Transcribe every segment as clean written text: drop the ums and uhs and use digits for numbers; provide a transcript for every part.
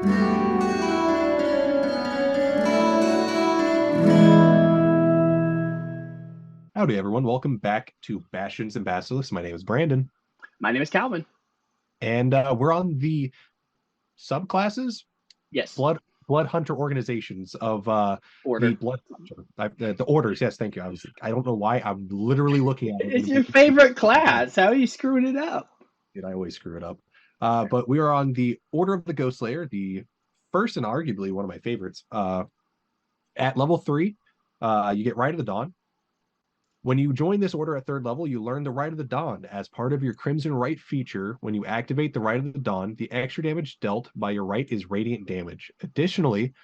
Howdy, everyone. Welcome back to Bastions and Basilisks. My name is Brandon, My name is Kalvin. and we're on the subclasses, Yes. blood hunter organizations of the Order. blood hunter, the orders. Yes, thank you. I don't know why I'm literally looking at it. It's your favorite class. How are you screwing it up? Did I always screw it up? But we are on the Order of the Ghostslayer, the first and arguably one of my favorites. At level 3, you get Rite of the Dawn. When you join this order at 3rd level, you learn the Rite of the Dawn. As part of your Crimson Rite feature, when you activate the Rite of the Dawn, the extra damage dealt by your Rite is radiant damage. Additionally,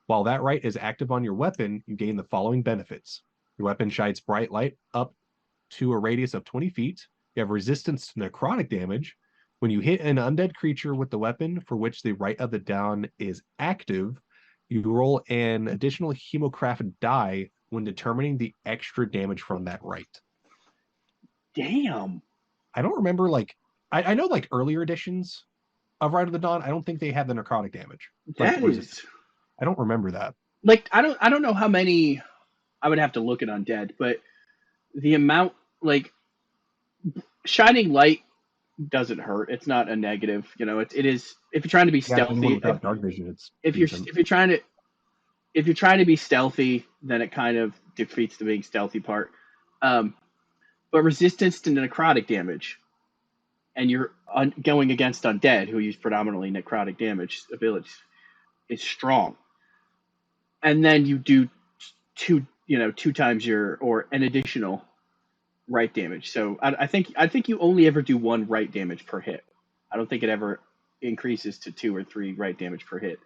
while that Rite is active on your weapon, you gain the following benefits. Your weapon shines bright light up to a radius of 20 feet. You have resistance to necrotic damage. When you hit an undead creature with the weapon for which the Rite of the Dawn is active, you roll an additional Hemocraft die when determining the extra damage from that Rite. Damn. I don't remember, I know earlier editions of Rite of the Dawn, I don't think they had the necrotic damage. That is I don't remember that. I don't know how many. I would have to look at Undead, but the amount shining light doesn't hurt. It's not a negative. It is if you're trying to be stealthy. Without dark vision, it's if you're trying to be stealthy, then it kind of defeats the being stealthy part. But resistance to necrotic damage, and you're going against undead who use predominantly necrotic damage abilities, is strong. And then you do two times an additional right damage. So I think you only ever do one right damage per hit. I don't think it ever increases to 2 or 3 right damage per hit.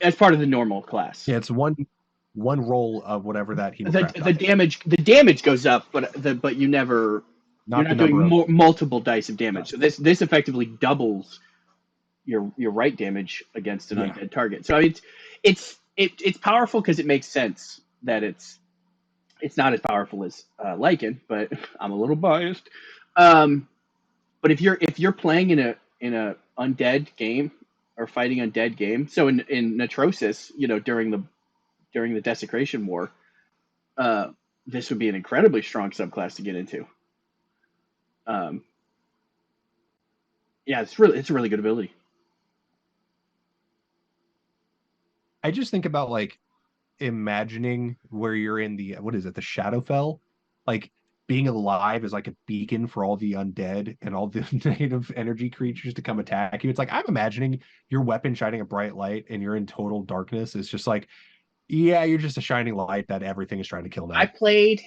As part of the normal class. Yeah, it's one roll of whatever that the damage goes up, but you're not doing multiple dice of damage. So this effectively doubles your right damage against an undead target. So it's powerful because it makes sense that it's not as powerful as Lycan, but I'm a little biased. But if you're playing in a undead game or fighting undead game, so in Necrosis, during the Desecration War, this would be an incredibly strong subclass to get into. It's a really good ability. I just think about imagining where you're in the Shadowfell, being alive is like a beacon for all the undead and all the native energy creatures to come attack you. It's I'm imagining your weapon shining a bright light and you're in total darkness. It's just you're just a shining light that everything is trying to kill now. I played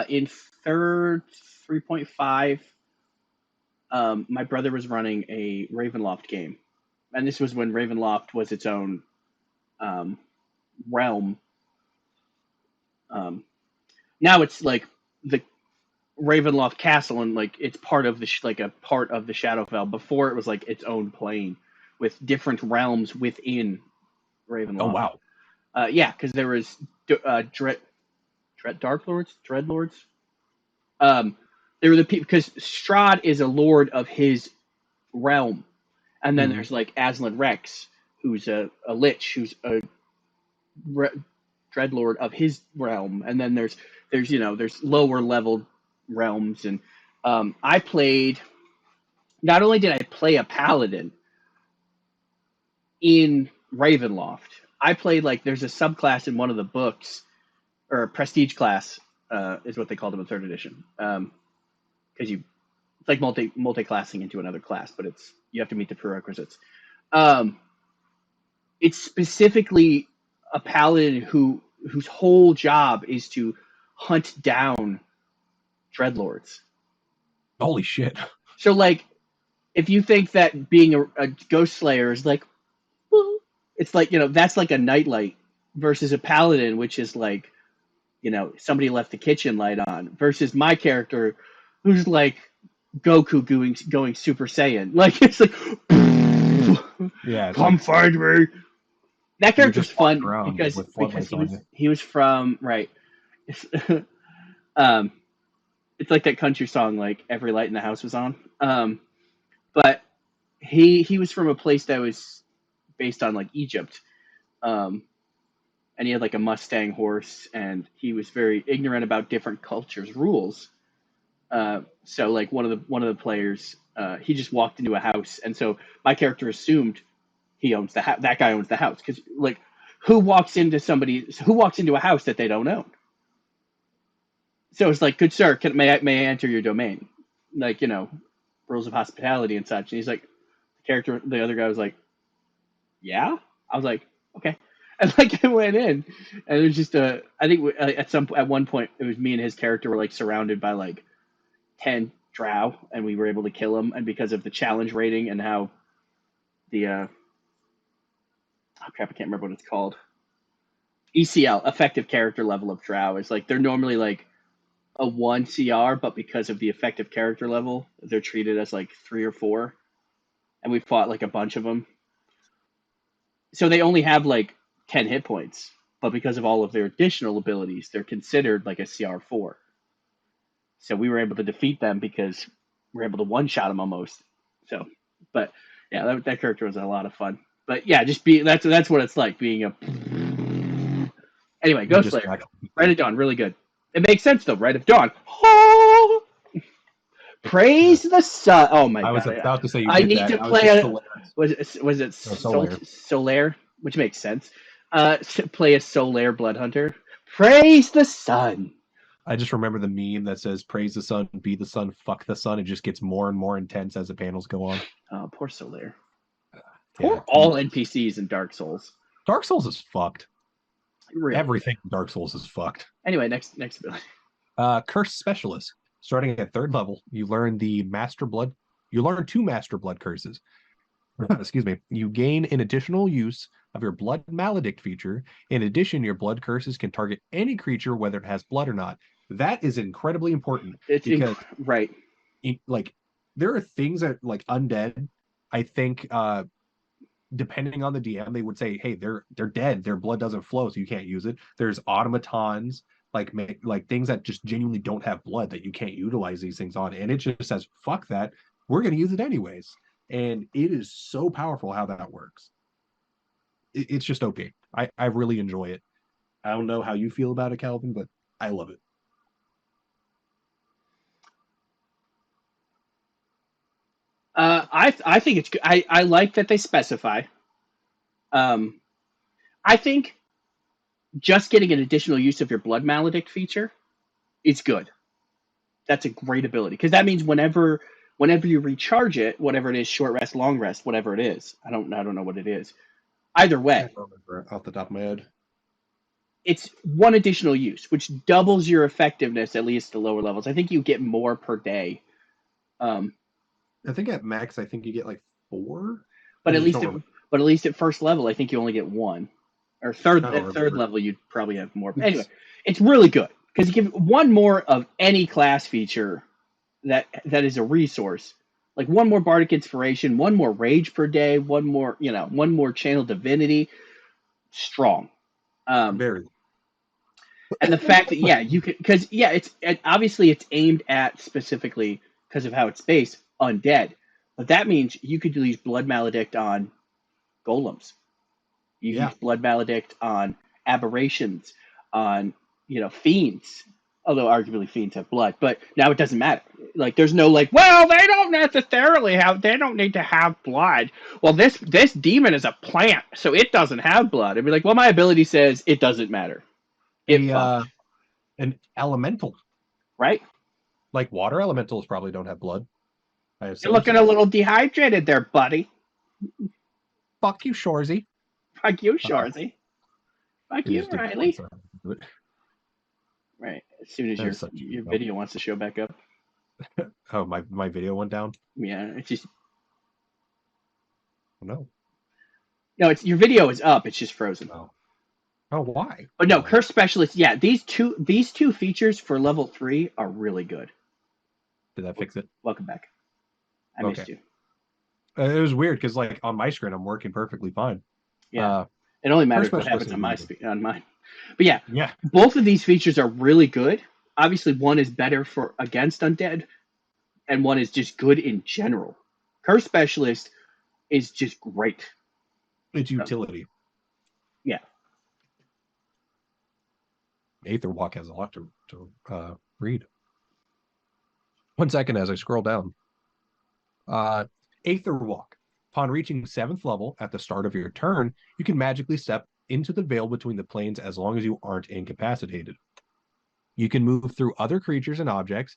in 3rd 3.5. My brother was running a Ravenloft game, and this was when Ravenloft was its own realm. Now it's the Ravenloft Castle, and it's part of a part of the Shadowfell. Before it was its own plane with different realms within Ravenloft. Oh wow! Because there was Dreadlords. They were the people because Strahd is a lord of his realm, and then there's Aslan Rex, who's a lich, who's a dreadlord of his realm, and then there's lower level realms, and I played. Not only did I play a paladin in Ravenloft, I played there's a subclass in one of the books, or a prestige class is what they called them in 3rd edition, because it's multi-classing into another class, but you have to meet the prerequisites. It's specifically a paladin whose whole job is to hunt down dreadlords. Holy shit! So if you think that being a Ghostslayer is it's that's a nightlight versus a paladin, which is somebody left the kitchen light on, versus my character who's Goku going Super Saiyan. It's come find me. That character's fun because he was from it's that country song, every light in the house was on. But he was from a place that was based on like Egypt. And he had like a Mustang horse, and he was very ignorant about different cultures' rules. So like one of the players, he just walked into a house, and so my character assumed he owns the house. That guy owns the house because like who walks into a house that they don't own? So it's like, good sir, may I enter your domain? Like, rules of hospitality and such. And he's like, the other guy was like, yeah. I was like, okay. And like I went in, and it was just I think at one point it was me and his character were like surrounded by like 10 drow, and we were able to kill them. And because of the challenge rating and how the oh crap, I can't remember what it's called. ECL, effective character level of drow, is like they're normally like a 1 CR, but because of the effective character level, they're treated as like 3 or 4. And we fought like a bunch of them. So they only have like 10 hit points, but because of all of their additional abilities, they're considered like a CR4. So we were able to defeat them because we were able to one-shot them almost. So, but yeah, that character was a lot of fun. But yeah, that's what it's like being a. Anyway, Ghostslayer, Rite of Dawn, really good. It makes sense though, Rite of Dawn. Oh! Praise the sun. Oh my god! I was about to say you I did need that. to play a. Was it Solaire? Which makes sense. Play a Solaire Blood Hunter. Praise the sun. I just remember the meme that says "Praise the sun, be the sun, fuck the sun." It just gets more and more intense as the panels go on. Oh, poor Solaire. Poor all NPCs in Dark Souls. Dark Souls is fucked. Really? Everything in Dark Souls is fucked. Anyway, next ability. Curse Specialist. Starting at 3rd level, you learn You learn 2 Master Blood curses. Excuse me. You gain an additional use of your Blood Maledict feature. In addition, your blood curses can target any creature, whether it has blood or not. That is incredibly important. Because right. Like there are things that like undead, I think depending on the DM, they would say, hey, they're dead. Their blood doesn't flow, so you can't use it. There's automatons, like things that just genuinely don't have blood that you can't utilize these things on. And it just says, fuck that. We're going to use it anyways. And it is so powerful how that works. It's just okay. I really enjoy it. I don't know how you feel about it, Kalvin, but I love it. I think it's good. I like that they specify. I think just getting an additional use of your Blood Maledict feature is good. That's a great ability because that means whenever you recharge it, whatever it is, short rest, long rest, whatever it is, I don't know what it is. Either way, I don't remember off the top of my head. It's 1 additional use, which doubles your effectiveness at least to lower levels. I think you get more per day. I think at max, I think you get like 4. But at least at 1st level, I think you only get 1. Or at 3rd level, you'd probably have more. But anyway, it's really good because you give 1 more of any class feature that is a resource. Like 1 more Bardic Inspiration, 1 more Rage per day, 1 more, 1 more Channel Divinity. Strong. Very. And the fact that you can, because obviously it's aimed at specifically because of how it's based undead, but that means you could use Blood Maledict on golems. You use Blood Maledict on aberrations, on fiends. Although arguably fiends have blood, but now it doesn't matter. Like there's no like, well, they don't need to have blood. Well, this demon is a plant, so it doesn't have blood. I'd be like, well, my ability says it doesn't matter. An elemental, right? Like water elementals probably don't have blood. You're looking a little dehydrated there, buddy. Fuck you, Shorzy. Fuck you, Shorzy. Fuck you, Riley. Right. As soon as your video wants to show back up. Oh, my video went down? Yeah, it's just. No. No, your video is up. It's just frozen. Oh, why? But no, Curse Specialist. Yeah, these two features for level 3 are really good. Did that fix it? Welcome back. I missed you. It was weird because like on my screen, I'm working perfectly fine. Yeah. It only matters what happens on mine. But yeah, both of these features are really good. Obviously, one is better for against undead, and one is just good in general. Curse Specialist is just great. It's utility. Yeah. Aether Walk has a lot to read. 1 second as I scroll down. Aether Walk. Upon reaching 7th level at the start of your turn, you can magically step into the veil between the planes as long as you aren't incapacitated. You can move through other creatures and objects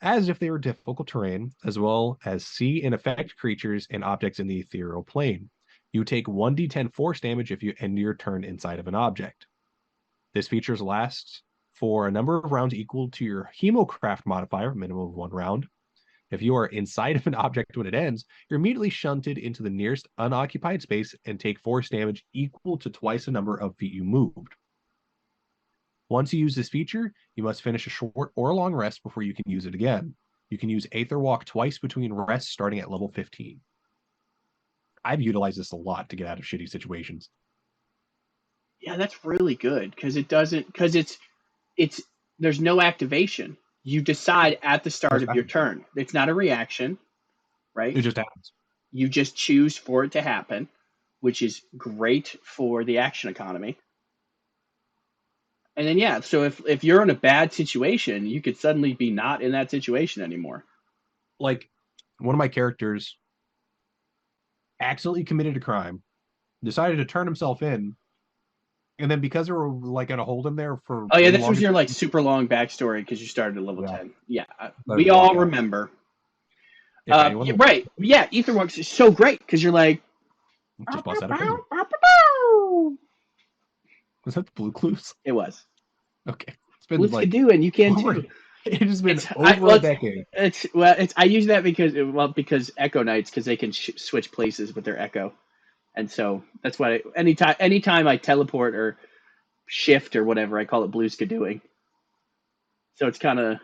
as if they were difficult terrain, as well as see and affect creatures and objects in the ethereal plane. You take 1d10 force damage if you end your turn inside of an object. This feature lasts for a number of rounds equal to your Hemocraft modifier, minimum of 1 round. If you are inside of an object when it ends, you're immediately shunted into the nearest unoccupied space and take force damage equal to twice the number of feet you moved. Once you use this feature, you must finish a short or long rest before you can use it again. You can use Aether Walk twice between rests starting at level 15. I've utilized this a lot to get out of shitty situations. Yeah, that's really good because there's no activation. You decide at the start of your turn. It's not a reaction, right? It just happens. You just choose for it to happen, which is great for the action economy. And then, yeah, so if you're in a bad situation, you could suddenly be not in that situation anymore. Like, one of my characters accidentally committed a crime, decided to turn himself in, and then because they were like gonna hold him there for this was your like super long backstory because you started at level 10. Yeah, we all remember. Right? Yeah, Aether Walk is so great because you're like, just bust out a Was that the Blue Clues? It was. Okay, it's been Let's like do, and you can too. It has been a decade. I use that because Echo Knights, because they can switch places with their Echo, and so that's why anytime I teleport or shift or whatever, I call it Blue Skidooing. So it's kind of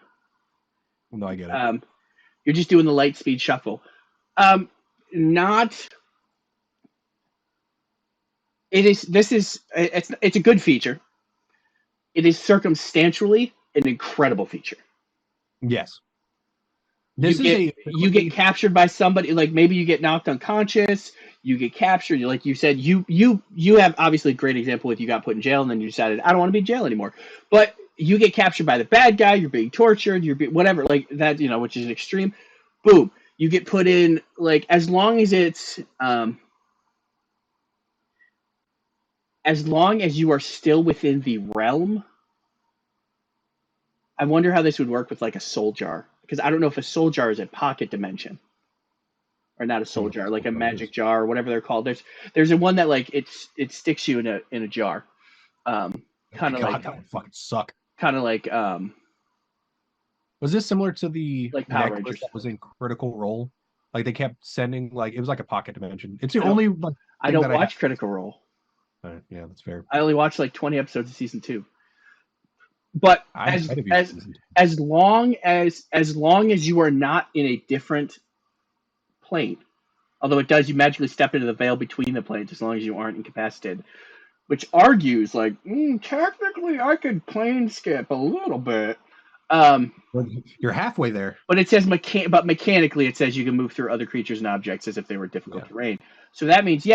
no, I get it. You're just doing the light speed shuffle. It's a good feature. It is circumstantially an incredible feature. Yes. You get captured by somebody, like maybe you get knocked unconscious, you get captured, like you said, you have obviously a great example with you got put in jail and then you decided, I don't want to be in jail anymore. But you get captured by the bad guy, you're being tortured, whatever, like that, which is extreme. Boom. You get put in, like, as long as it's as long as you are still within the realm. I wonder how this would work with like a soul jar, because I don't know if a soul jar is a pocket dimension or not a soul jar, like a magic jar or whatever they're called. There's a one that like it sticks you in a jar. Kind of like that would fucking suck. Kind of like was this similar to the like Power Rangers that was in Critical Role? Like they kept sending, like it was like a pocket dimension. It's the only like, I don't watch Critical Role. Yeah, that's fair. I only watched like 20 episodes of season 2. But as long as you are not in a different plane, although it does, you magically step into the veil between the planes as long as you aren't incapacitated, which argues like technically I could plane skip a little bit. You're halfway there. But it says mechanically it says you can move through other creatures and objects as if they were difficult terrain. So that means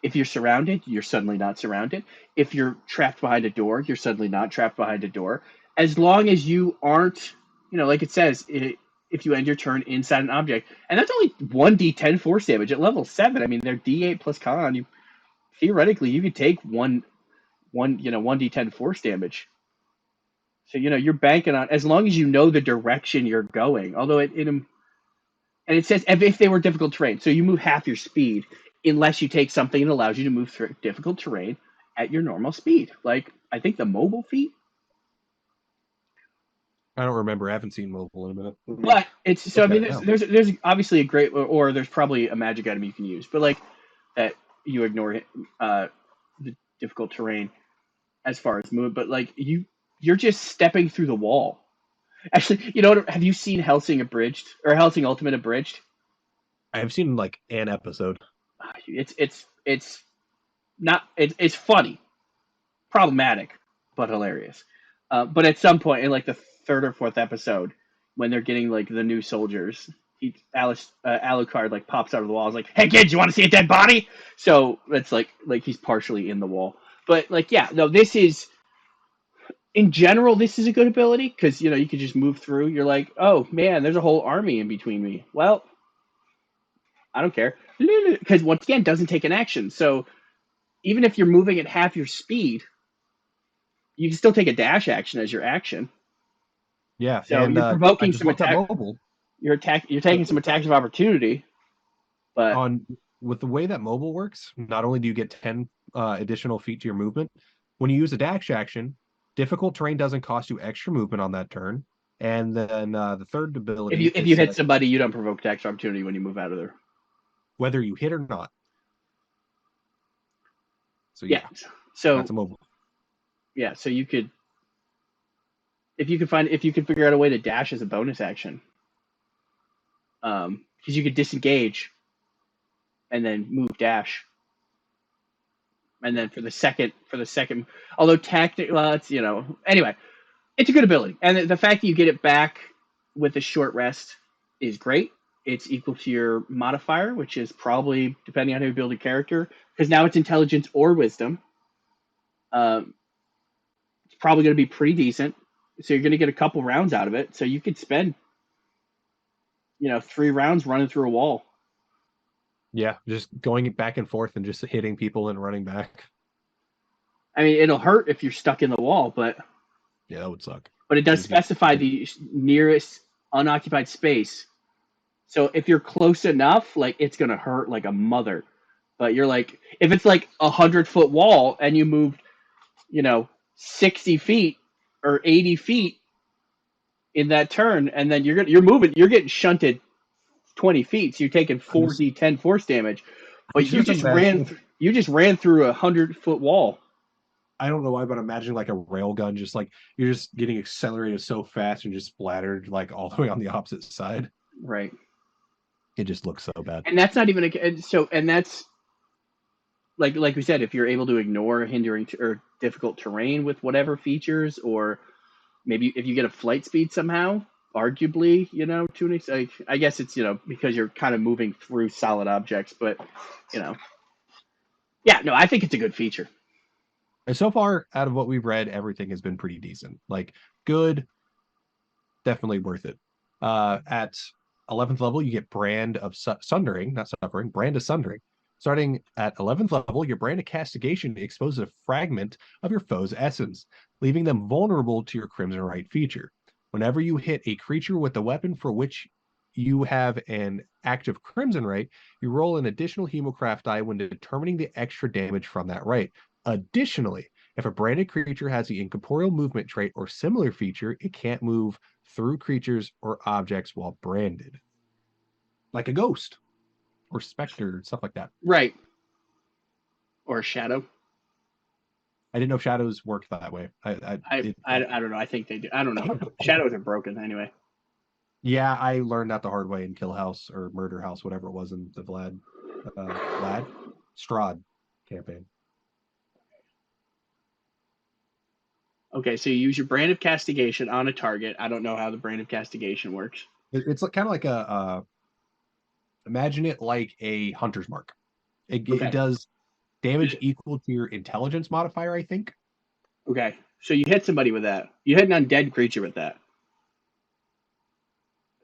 if you're surrounded, you're suddenly not surrounded. If you're trapped behind a door, you're suddenly not trapped behind a door. As long as you aren't, like it says, if you end your turn inside an object, and that's only 1d10 force damage at level 7. I mean, they're d8 plus con. Theoretically, you could take one 1d10 force damage. So you're banking on, as long as you know the direction you're going. Although and it says if they were difficult terrain, so you move half your speed unless you take something that allows you to move through difficult terrain at your normal speed. Like I think the mobile feat. I don't remember. I haven't seen mobile in a minute. But it's so. I mean, there's obviously a great, or there's probably a magic item you can use, but like that you ignore the difficult terrain as far as move. But like you're just stepping through the wall. Actually, have you seen Hellsing Abridged or Hellsing Ultimate Abridged? I have seen like an episode. It's funny, problematic, but hilarious. But at some point in like the 3rd or 4th episode, when they're getting like the new soldiers, Alucard like pops out of the wall. Is like, "Hey kids, you want to see a dead body?" So that's like he's partially in the wall. But like, yeah, no, this is in general, this is a good ability because you could just move through. You're like, oh man, there's a whole army in between me. Well, I don't care because once again, it doesn't take an action. So even if you're moving at half your speed, you can still take a dash action as your action. Yeah, so and you're I provoking just some looked up attack. mobile. You're taking some attacks of opportunity. But with the way that mobile works, not only do you get 10 additional feet to your movement, when you use a dash action, difficult terrain doesn't cost you extra movement on that turn. And then the third ability, if you hit somebody, you don't provoke attacks of opportunity when you move out of there, whether you hit or not. So yeah, so that's a mobile. Yeah, so you could, if you could figure out a way to dash as a bonus action, because you could disengage and then move dash, and then for the second, although tactic, well, it's anyway, it's a good ability, and the fact that you get it back with a short rest is great. It's equal to your modifier, which is probably, depending on how you build a character, because now it's intelligence or wisdom. It's probably going to be pretty decent. So you're going to get a couple rounds out of it. So you could spend, 3 rounds running through a wall. Yeah, just going back and forth and just hitting people and running back. I mean, it'll hurt if you're stuck in the wall, but yeah, that would suck. But it does specify the nearest unoccupied space. So if you're close enough, like, it's going to hurt like a mother. But you're like, if it's like 100-foot wall and you moved, 60 feet or 80 feet in that turn, and then you're getting shunted 20 feet, so you're taking 4d10 force damage. But you just ran through a 100-foot wall. I don't know why, but imagine like a rail gun, just like you're just getting accelerated so fast and just splattered like all the way on the opposite side. Right. It just looks so bad. And that's not even and that's like we said, if you're able to ignore hindering or difficult terrain with whatever features, or maybe if you get a flight speed somehow, arguably, to an extent, I guess it's, because you're kind of moving through solid objects, but, yeah, no, I think it's a good feature. And so far, out of what we've read, everything has been pretty decent. Like, good, definitely worth it. At 11th level, you get Brand of Sundering, not Suffering, Brand of Sundering. Starting at 11th level, your Brand of Castigation exposes a fragment of your foe's essence, leaving them vulnerable to your Crimson Right feature. Whenever you hit a creature with a weapon for which you have an active Crimson Right, you roll an additional Hemocraft die when determining the extra damage from that right. Additionally, if a branded creature has the incorporeal movement trait or similar feature, it can't move through creatures or objects while branded. Like a ghost or specter, stuff like that. Right. Or a shadow. I didn't know shadows worked that way. I don't know. I think they do. I don't know. Shadows are broken anyway. Yeah, I learned that the hard way in Kill House or Murder House, whatever it was in the Vlad Strahd campaign. Okay, so you use your Brand of Castigation on a target. I don't know how the Brand of Castigation works. It's kind of like imagine it like a Hunter's Mark. It does damage equal to your intelligence modifier, I think. Okay, so you hit somebody with that. You hit an undead creature with that,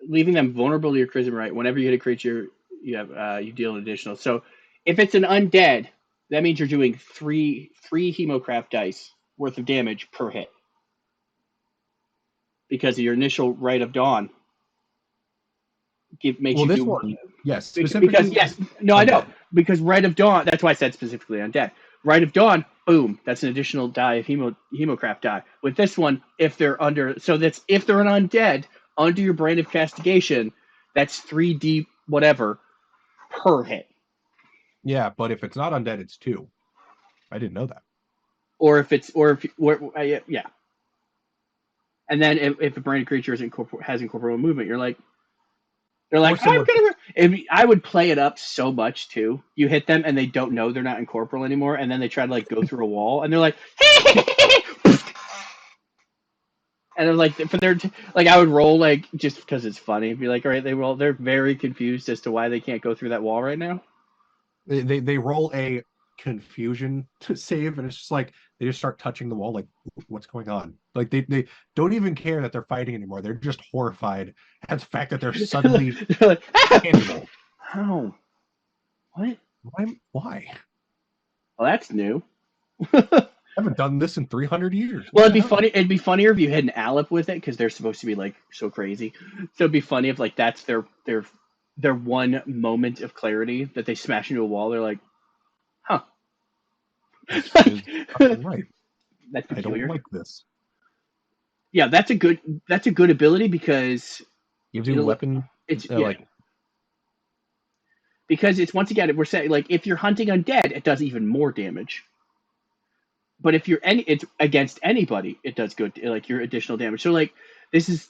leaving them vulnerable to your Crimson Right. Whenever you hit a creature, you deal an additional. So if it's an undead, that means you're doing three Hemocraft dice worth of damage per hit, because of your initial Right of Dawn. Makes you do one. Yes, because yes, no, undead. I know, because Right of Dawn. That's why I said specifically undead. Right of Dawn, boom, that's an additional die of Hemocraft die. With this one, if they're an undead under your Brand of Castigation, that's 3d whatever per hit. Yeah, but if it's not undead, it's 2. I didn't know that. Yeah. And then if a branded creature has incorporeal movement, you're like, I would play it up so much too. You hit them and they don't know they're not incorporeal anymore, and then they try to like go through a wall, and they're like, and I'm like, I would roll like just because it's funny. Be like, all right, they're very confused as to why they can't go through that wall right now. They roll a confusion to save, and it's just like they just start touching the wall, like what's going on? Like they don't even care that they're fighting anymore. They're just horrified at the fact that they're suddenly They're like, tangible. how? What? Why? Well, that's new. I haven't done this in 300 years. Well, it'd be funny. It'd be funnier if you had an Aleph with it because they're supposed to be like so crazy. So it'd be funny if like that's their one moment of clarity that they smash into a wall. They're like, huh. Right. That's peculiar. I don't like this. Yeah, that's a good ability because gives you a weapon. It's like because it's once again we're saying like if you're hunting undead, it does even more damage. But if it's against anybody, it does good, like your additional damage. So like this is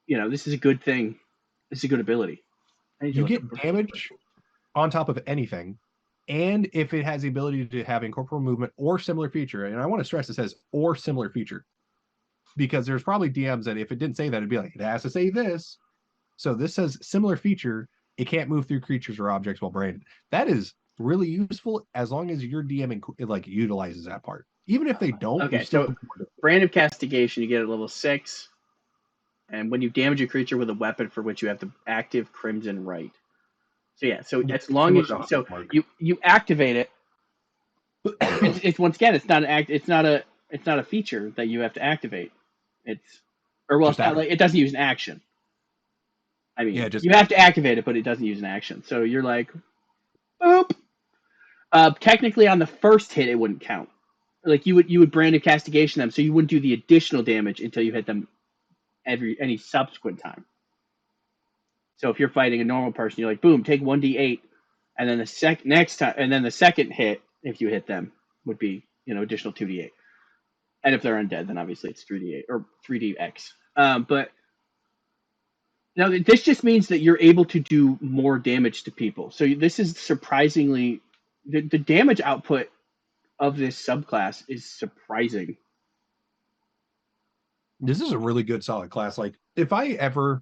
a good thing. This is a good ability. You get damage on top of anything, and if it has the ability to have incorporeal movement or similar feature, and I want to stress it says or similar feature, because there's probably DMs that if it didn't say that, it'd be like, it has to say this. So this says similar feature. It can't move through creatures or objects while branded. That is really useful as long as your DM like utilizes that part. Even if they don't. Okay, so Brand of Castigation, you get at level 6. And when you damage a creature with a weapon for which you have the active Crimson Right. So yeah, so as long as you activate it, it's once again it's not a feature that you have to activate. It doesn't use an action. I mean, you have to activate it, but it doesn't use an action. So you're like, boop. Technically, on the first hit, it wouldn't count. Like you would Brand of Castigation them, so you wouldn't do the additional damage until you hit them any subsequent time. So if you're fighting a normal person, you're like, boom, take 1d8, and then the second hit, if you hit them, would be additional 2d8. And if they're undead, then obviously it's 3d8 or 3dx. But now this just means that you're able to do more damage to people. So this is surprisingly the damage output of this subclass is surprising. This is a really good solid class. Like if I ever,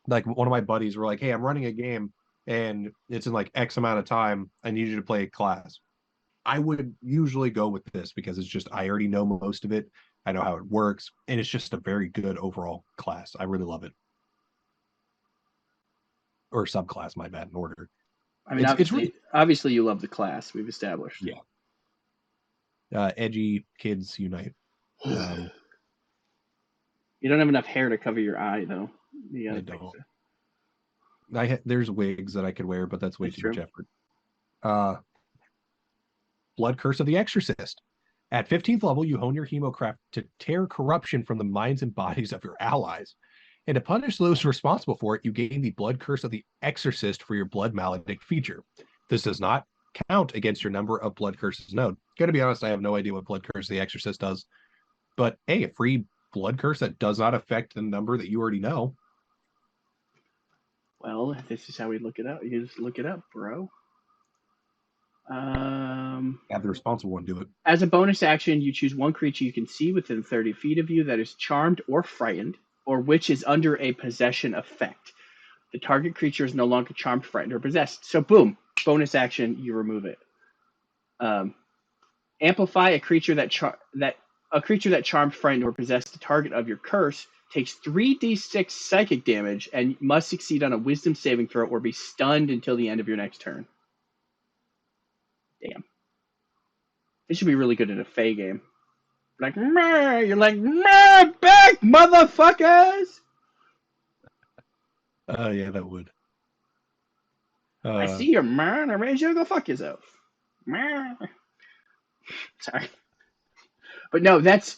like one of my buddies were like, hey, I'm running a game and it's in like X amount of time, I need you to play a class, I would usually go with this because it's just, I already know most of it. I know how it works. And it's just a very good overall class. I really love it. Or subclass, my bad, in order. I mean, obviously you love the class we've established. Yeah. Edgy kids unite. You don't have enough hair to cover your eye, though. I don't. There's wigs that I could wear, but that's way too much effort. Blood Curse of the Exorcist. At 15th level, you hone your Hemocraft to tear corruption from the minds and bodies of your allies. And to punish those responsible for it, you gain the Blood Curse of the Exorcist for your Blood Maledict feature. This does not count against your number of Blood Curses known. Gotta be honest, I have no idea what Blood Curse of the Exorcist does. But hey, a free Blood Curse that does not affect the number that you already know. Well, this is how we look it up. You just look it up, bro. Have the responsible one do it. As a bonus action, you choose one creature you can see within 30 feet of you that is charmed or frightened, or which is under a possession effect. The target creature is no longer charmed, frightened, or possessed. So, boom, bonus action, you remove it. Amplify a creature that charmed, frightened, or possessed the target of your curse takes 3d6 psychic damage and must succeed on a Wisdom saving throw or be stunned until the end of your next turn. Damn. This should be really good in a Fey game. Like, meh, you're like, meh, back, motherfuckers! Yeah, that would. I see your man. I raise you to go fuck yourself. Meh. Sorry. But no, it's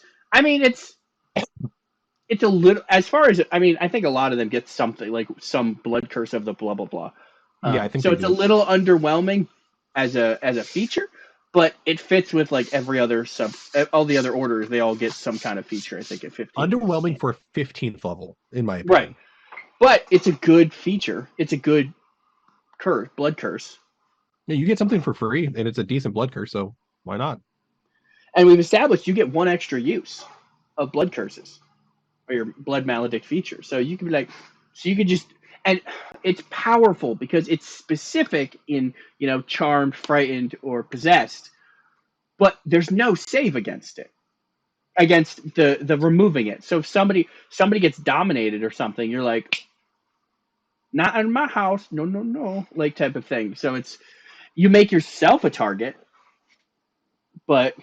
a little, as far as, I think a lot of them get something, like some Blood Curse of the blah, blah, blah. Yeah, I think so. It's a little underwhelming as a feature, but it fits with like all the other orders. They all get some kind of feature, I think, at 15. Underwhelming for 15th level, in my opinion. Right. But it's a good feature. It's a good blood curse. Yeah, you get something for free, and it's a decent blood curse, so why not? And we've established you get one extra use of blood curses or your blood maledict feature. So you can be like, you could just, And it's powerful because it's specific in, charmed, frightened, or possessed, but there's no save against it, against the removing it. So if somebody gets dominated or something, you're like, not in my house, no, no, no, like type of thing. So you make yourself a target, but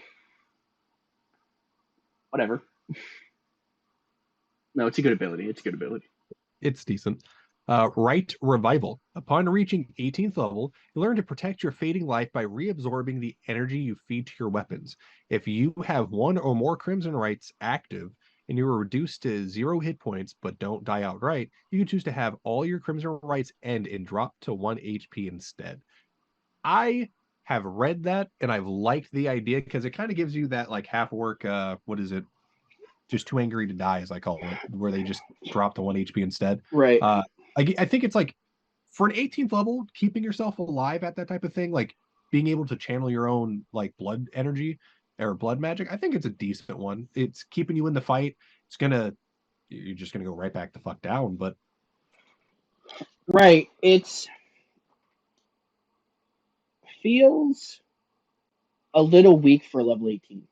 whatever. No, it's a good ability. It's a good ability. It's decent. Right Revival. Upon reaching 18th level, you learn to protect your fading life by reabsorbing the energy you feed to your weapons. If you have one or more Crimson Rights active and you are reduced to 0 hit points but don't die outright, you can choose to have all your Crimson Rights end and drop to 1 HP instead. I have read that and I've liked the idea because it kind of gives you that like half work, what is it? Just too angry to die, as I call it, where they just drop to 1 HP instead. Right. I think it's like for an 18th level, keeping yourself alive at that type of thing, like being able to channel your own like blood energy or blood magic, I think it's a decent one. It's keeping you in the fight. You're just gonna go right back the fuck down. But right, it feels a little weak for level 18.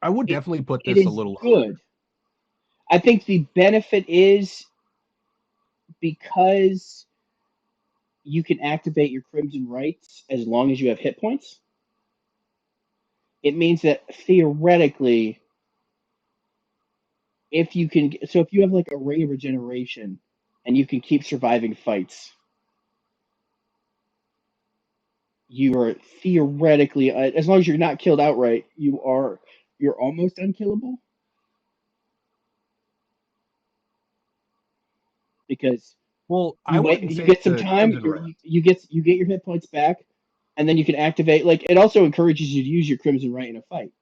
I would definitely put It this a is little good. I think the benefit is because you can activate your Crimson Rights as long as you have hit points. It means that theoretically, if you have like a ring of regeneration and you can keep surviving fights, you are theoretically, as long as you're not killed outright, you're almost unkillable. Because I wouldn't you say get it's some a time, Crimson Red. you get your hit points back, and then you can activate. Like, it also encourages you to use your Crimson Right in a fight,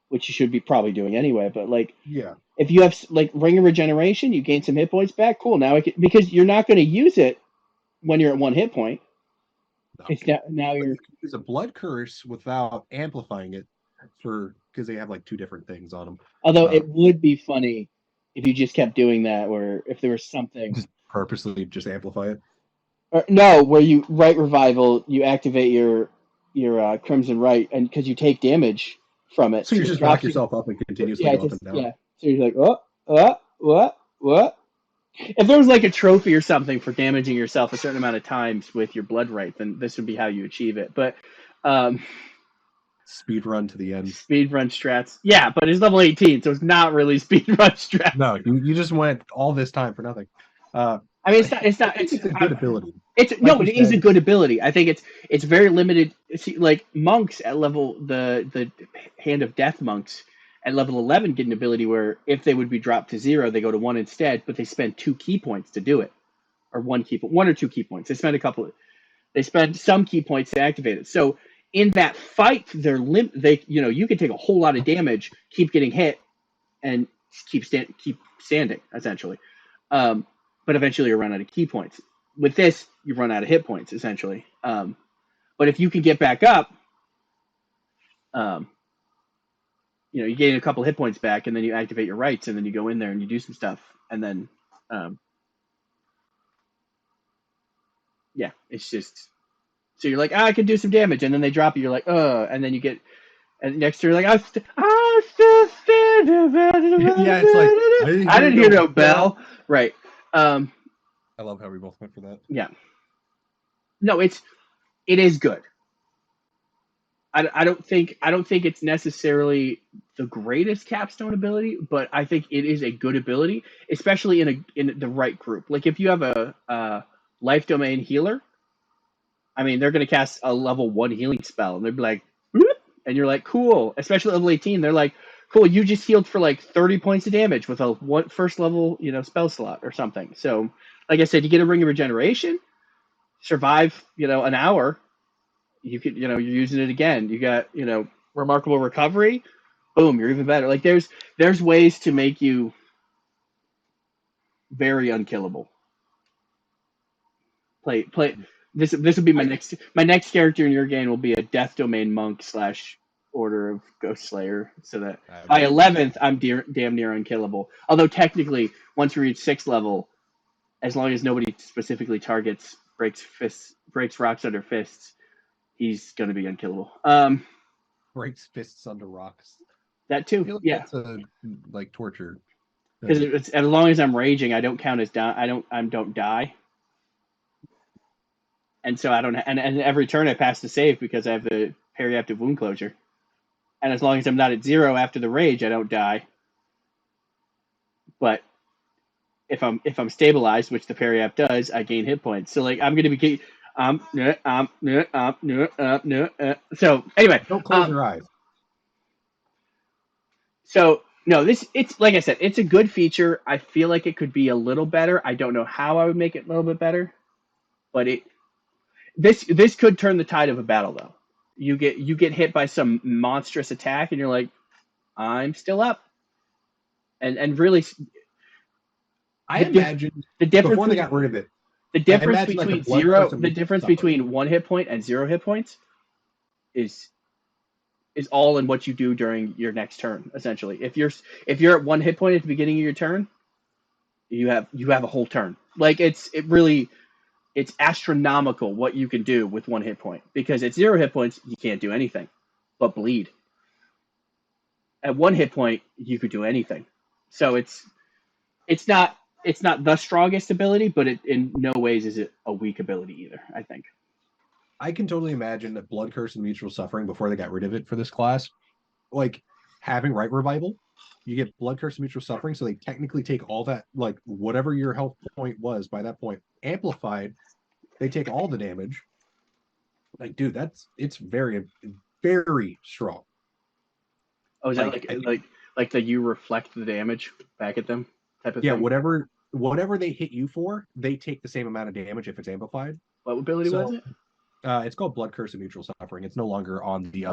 which you should be probably doing anyway. But like, Yeah. if you have like Ring of Regeneration, you gain some hit points back. Cool. Now because you're not going to use it when you're at 1 hit point. No. It's now you're. You can use a blood curse without amplifying it because they have like 2 different things on them. Although it would be funny if you just kept doing that, or if there was something. Just purposely just amplify it. Or, no, where you Right Revival, you activate your Crimson Right, and because you take damage from it, So you just back yourself up and continuously go up and down. Yeah. So you're like, what? If there was like a trophy or something for damaging yourself a certain amount of times with your blood right, then this would be how you achieve it. But speed run to the end. Speed run strats. Yeah, but it's level 18, so it's not really speed run strats. No, you just went all this time for nothing. I mean, it's a good ability. It is a good ability. I think it's very limited. See, like monks at level the Hand of Death monks at level 11 get an ability where if they would be dropped to 0, they go to 1 instead, but they spend 2 key points to do it, or 1 or 2 key points. They spend some key points to activate it. So in that fight, you can take a whole lot of damage, keep getting hit, and keep standing essentially. But eventually you run out of key points. With this, you run out of hit points, essentially. But if you can get back up, you gain a couple hit points back, and then you activate your rights, and then you go in there and you do some stuff, and then, yeah, it's just... So you're like, I can do some damage, and then they drop you, you're like, and then you get... And next turn, you're like, I still stand. Yeah, it's like... I didn't hear no bell. Right. I love how we both went for that. Yeah. No, it is good. I don't think it's necessarily the greatest capstone ability, but I think it is a good ability, especially in the right group. Like if you have a life domain healer, I mean, they're going to cast a level 1 healing spell, and they'd be like, whoop, and you're like, cool. Especially level 18, they're like, cool, you just healed for like 30 points of damage with a first level, spell slot or something. So, like I said, you get a Ring of Regeneration, survive, an hour. You could, you're using it again. You got, Remarkable Recovery. Boom, you're even better. Like there's ways to make you very unkillable. Play. This would be my next character in your game will be a Death Domain monk / Order of Ghostslayer, so that by 11th I'm damn near unkillable. Although technically, once we reach 6th level, as long as nobody specifically targets, breaks rocks under fists, he's going to be unkillable. Breaks fists under rocks. That too. I feel like yeah. That's like torture. Because as long as I'm raging, I don't count as down. I don't die. And so I don't. And every turn I pass the save because I have the periaptive wound closure. And as long as I'm not at 0 after the rage, I don't die. But if I'm stabilized, which the periapt does, I gain hit points. So like I'm gonna be so anyway. Don't close your eyes. So no, it's like I said, it's a good feature. I feel like it could be a little better. I don't know how I would make it a little bit better, but this could turn the tide of a battle though. You get hit by some monstrous attack and you're like, I'm still up. And really I imagine the difference before they got rid of it. The difference between the difference between 1 hit point and 0 hit points is all in what you do during your next turn. Essentially, if you're at 1 hit point at the beginning of your turn, you have a whole turn. Like it's astronomical what you can do with 1 hit point, because at 0 hit points you can't do anything but bleed. At 1 hit point you could do anything. So it's not the strongest ability, but it in no ways is it a weak ability either, I think. I can totally imagine that Blood Curse and Mutual Suffering, before they got rid of it for this class, like having Right Revival, you get Blood Curse and Mutual Suffering, so they technically take all that, like whatever your health point was by that point, amplified, they take all the damage. Like, dude, it's very, very strong. Oh, is that like that you reflect the damage back at them type of thing? Yeah, whatever they hit you for, they take the same amount of damage if it's amplified. What ability was it? It's called Blood Curse and Mutual Suffering. It's no longer on the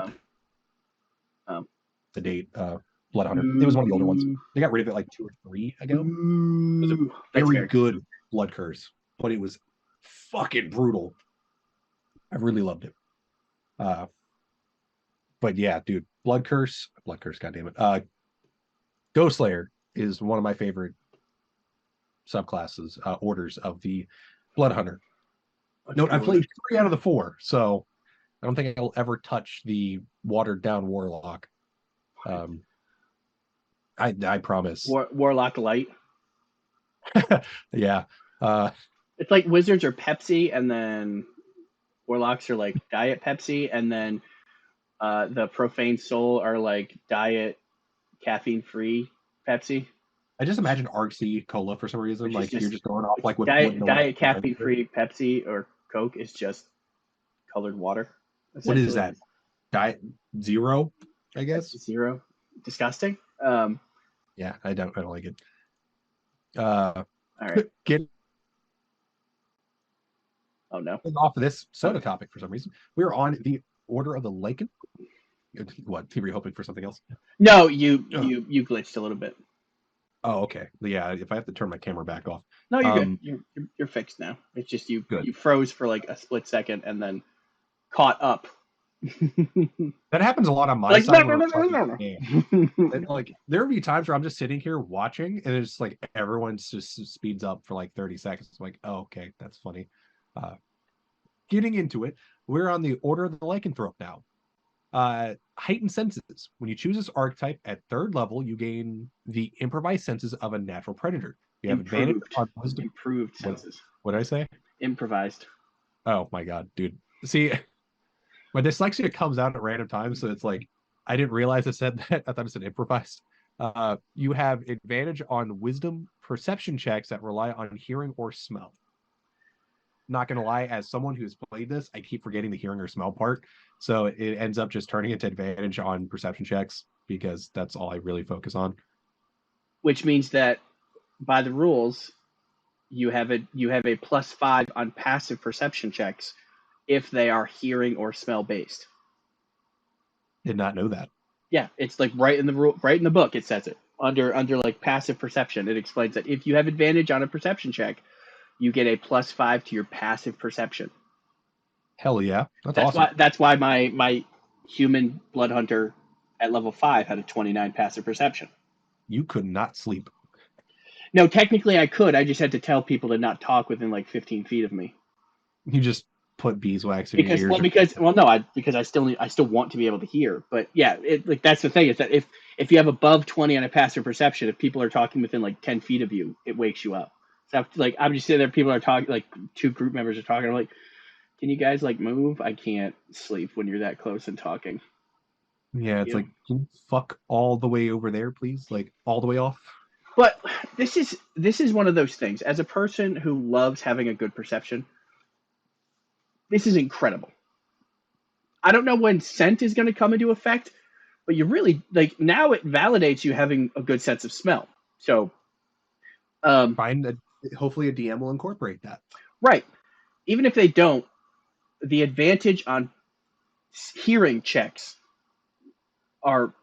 to date Blood Hunter. It was one of the older ones. They got rid of it like 2 or 3 ago. It was a very good Blood Curse, but it was fucking brutal. I really loved it. But yeah, dude, Blood Curse, goddammit. Ghostslayer is one of my favorite subclasses, orders of the Blood Hunter. Note, I played 3 out of the 4, so I don't think I'll ever touch the watered down Warlock. I promise. Warlock Light. Yeah. It's like Wizards are Pepsi, and then Warlocks are like Diet Pepsi, and then the Profane Soul are like Diet caffeine-free Pepsi. I just imagine RC Cola for some reason. Like you're just going off like with Diet caffeine-free Pepsi or Coke is just colored water. What is that? Diet Zero, I guess. Zero. Disgusting. Yeah, I don't like it. All right. Oh no. Off of this soda topic for some reason. We were on the Order of the Lycan. What? Were you hoping for something else? No, you glitched a little bit. Oh, okay. Yeah, if I have to turn my camera back off. No, you're good. You're fixed now. It's just you froze for like a split second and then caught up. That happens a lot on my side. Like there'll be times where I'm just sitting here watching and it's like everyone's just speeds up for like 30 seconds. I'm like, oh, okay, that's funny. Getting into it, we're on the Order of the Lycanthrope now. Heightened senses. When you choose this archetype at 3rd level, you gain the improvised senses of a natural predator. You have advantage on wisdom. Improved senses. What did I say? Improvised. Oh my god, dude. See, my dyslexia comes out at random times, so it's like I didn't realize it said that. I thought it said improvised. You have advantage on wisdom perception checks that rely on hearing or smell. Not gonna lie, as someone who's played this, I keep forgetting the hearing or smell part, so it ends up just turning into advantage on perception checks because that's all I really focus on. Which means that by the rules, you have a +5 on passive perception checks if they are hearing or smell based. Did not know that. Yeah, it's like right in the book. It says it under like passive perception. It explains that if you have advantage on a perception check, you get a +5 to your passive perception. Hell yeah, that's awesome. That's why my human blood hunter at level 5 had a 29 passive perception. You could not sleep. No, technically I could. I just had to tell people to not talk within like 15 feet of me. You just put beeswax in your ears. Because I still want to be able to hear. But yeah, like that's the thing is that if you have above 20 on a passive perception, if people are talking within like 10 feet of you, it wakes you up. So like I'm just sitting there, people are talking, like two group members are talking. I'm like, can you guys like move? I can't sleep when you're that close and talking. Yeah, Thank it's you. like, can you fuck all the way over there, please? Like all the way off. But this is one of those things. As a person who loves having a good perception, this is incredible. I don't know when scent is going to come into effect, but you really like now it validates you having a good sense of smell. So, um, Hopefully a DM will incorporate that. right. Even if they don't, the advantage on hearing checks are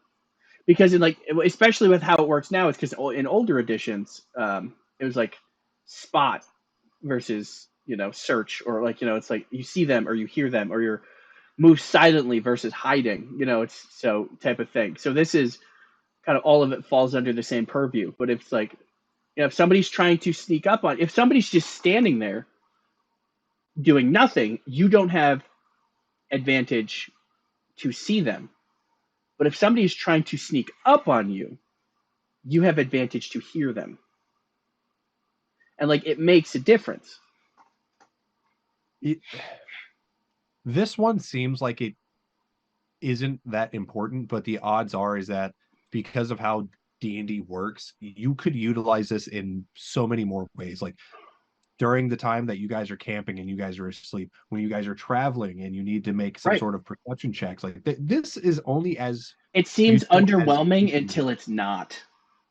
because in like especially with how it works now, it's because in older editions, it was like spot versus search, or like it's like you see them or you hear them or you're move silently versus hiding. It's so type of thing. So this is kind of all of it falls under the same purview. But if it's like if somebody's trying to sneak up on, if somebody's just standing there doing nothing, you don't have advantage to see them. But if somebody is trying to sneak up on you, you have advantage to hear them. And like it makes a difference. This one seems like it isn't that important, but the odds are is that because of how D&D works, you could utilize this in so many more ways. Like during the time that you guys are camping and you guys are asleep, when you guys are traveling and you need to make some Right. sort of perception checks, like this is only as it seems useful underwhelming until it's not.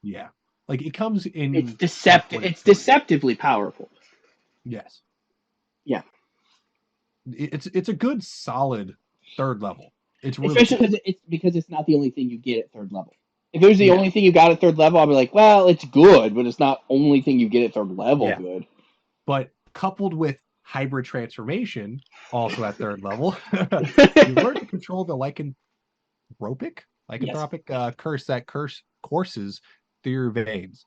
Yeah, like it comes in. It's deceptive. It's deceptively powerful. Yes. Yeah. It's a good solid third level. It's really especially cool. because it's not the only thing you get at third level. If it was the only thing you got at third level, I'd be like, well, it's good, but it's not only thing you get at third level good. But coupled with hybrid transformation, also at third level, you learn to control the lycanthropic curse that courses through your veins.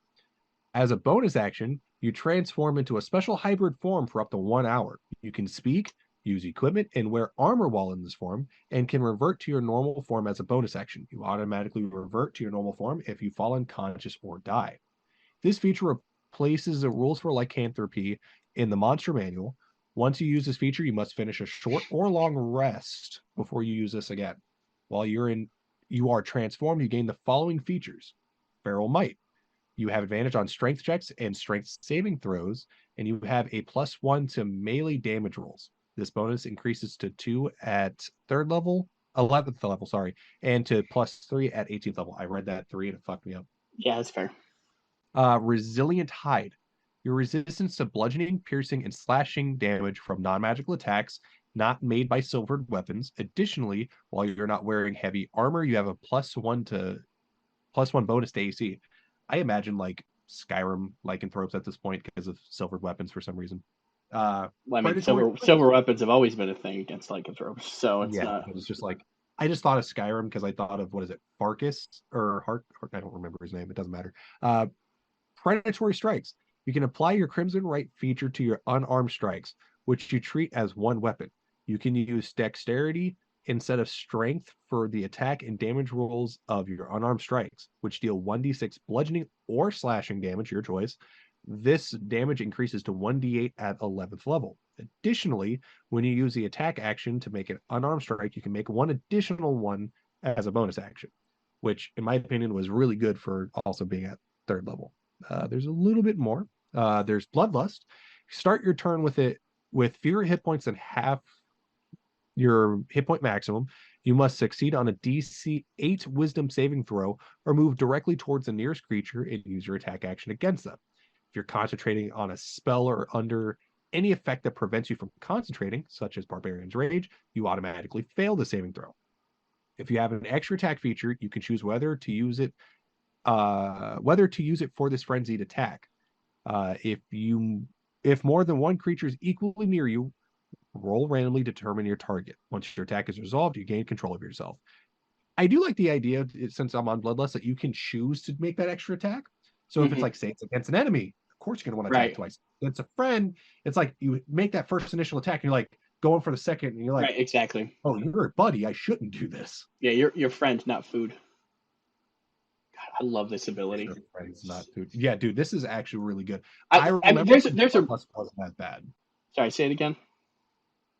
As a bonus action, you transform into a special hybrid form for up to 1 hour. You can speak, use equipment, and wear armor while in this form, and can revert to your normal form as a bonus action. You automatically revert to your normal form if you fall unconscious or die. This feature replaces the rules for lycanthropy in the monster manual. Once you use this feature, you must finish a short or long rest before you use this again. While you are transformed, you gain the following features: Feral Might. You have advantage on strength checks and strength saving throws, and you have a +1 to melee damage rolls. This bonus increases to 2 at 11th level, sorry, and to +3 at 18th level. I read that 3 and it fucked me up. Yeah, that's fair. Resilient Hide. Your resistance to bludgeoning, piercing, and slashing damage from non-magical attacks not made by silvered weapons. Additionally, while you're not wearing heavy armor, you have a +1 bonus to AC. I imagine like Skyrim lycanthropes at this point because of silvered weapons for some reason. Well, I mean, silver weapons have always been a thing against lycanthropes, so it's not. It's just like I just thought of Skyrim because I thought of what is it, Farkas or Hark? I don't remember his name. It doesn't matter. Predatory strikes. You can apply your Crimson Right feature to your unarmed strikes, which you treat as one weapon. You can use dexterity instead of strength for the attack and damage rolls of your unarmed strikes, which deal 1d6 bludgeoning or slashing damage, your choice. This damage increases to 1d8 at 11th level. Additionally, when you use the attack action to make an unarmed strike, you can make one additional one as a bonus action, which, in my opinion, was really good for also being at third level. There's a little bit more. There's Bloodlust. Start your turn with it with fewer hit points than half your hit point maximum. You must succeed on a DC 8 Wisdom saving throw or move directly towards the nearest creature and use your attack action against them. If you're concentrating on a spell or under any effect that prevents you from concentrating, such as Barbarian's Rage, you automatically fail the saving throw. If you have an extra attack feature, you can choose whether to use it for this frenzied attack. If more than one creature is equally near you, roll randomly to determine your target. Once your attack is resolved, you gain control of yourself. I do like the idea, since I'm on Bloodlust, that you can choose to make that extra attack. So if it's like, say it's against an enemy, of course you're going to want to attack twice. If it's a friend, it's like you make that first initial attack and you're like going for the second and you're like, right, exactly. Oh, you're a buddy. I shouldn't do this. Yeah, your friend, not food. God, I love this ability. Friends, not food. Yeah, dude, this is actually really good. I remember there's a Bloodlust wasn't that bad. Sorry, say it again.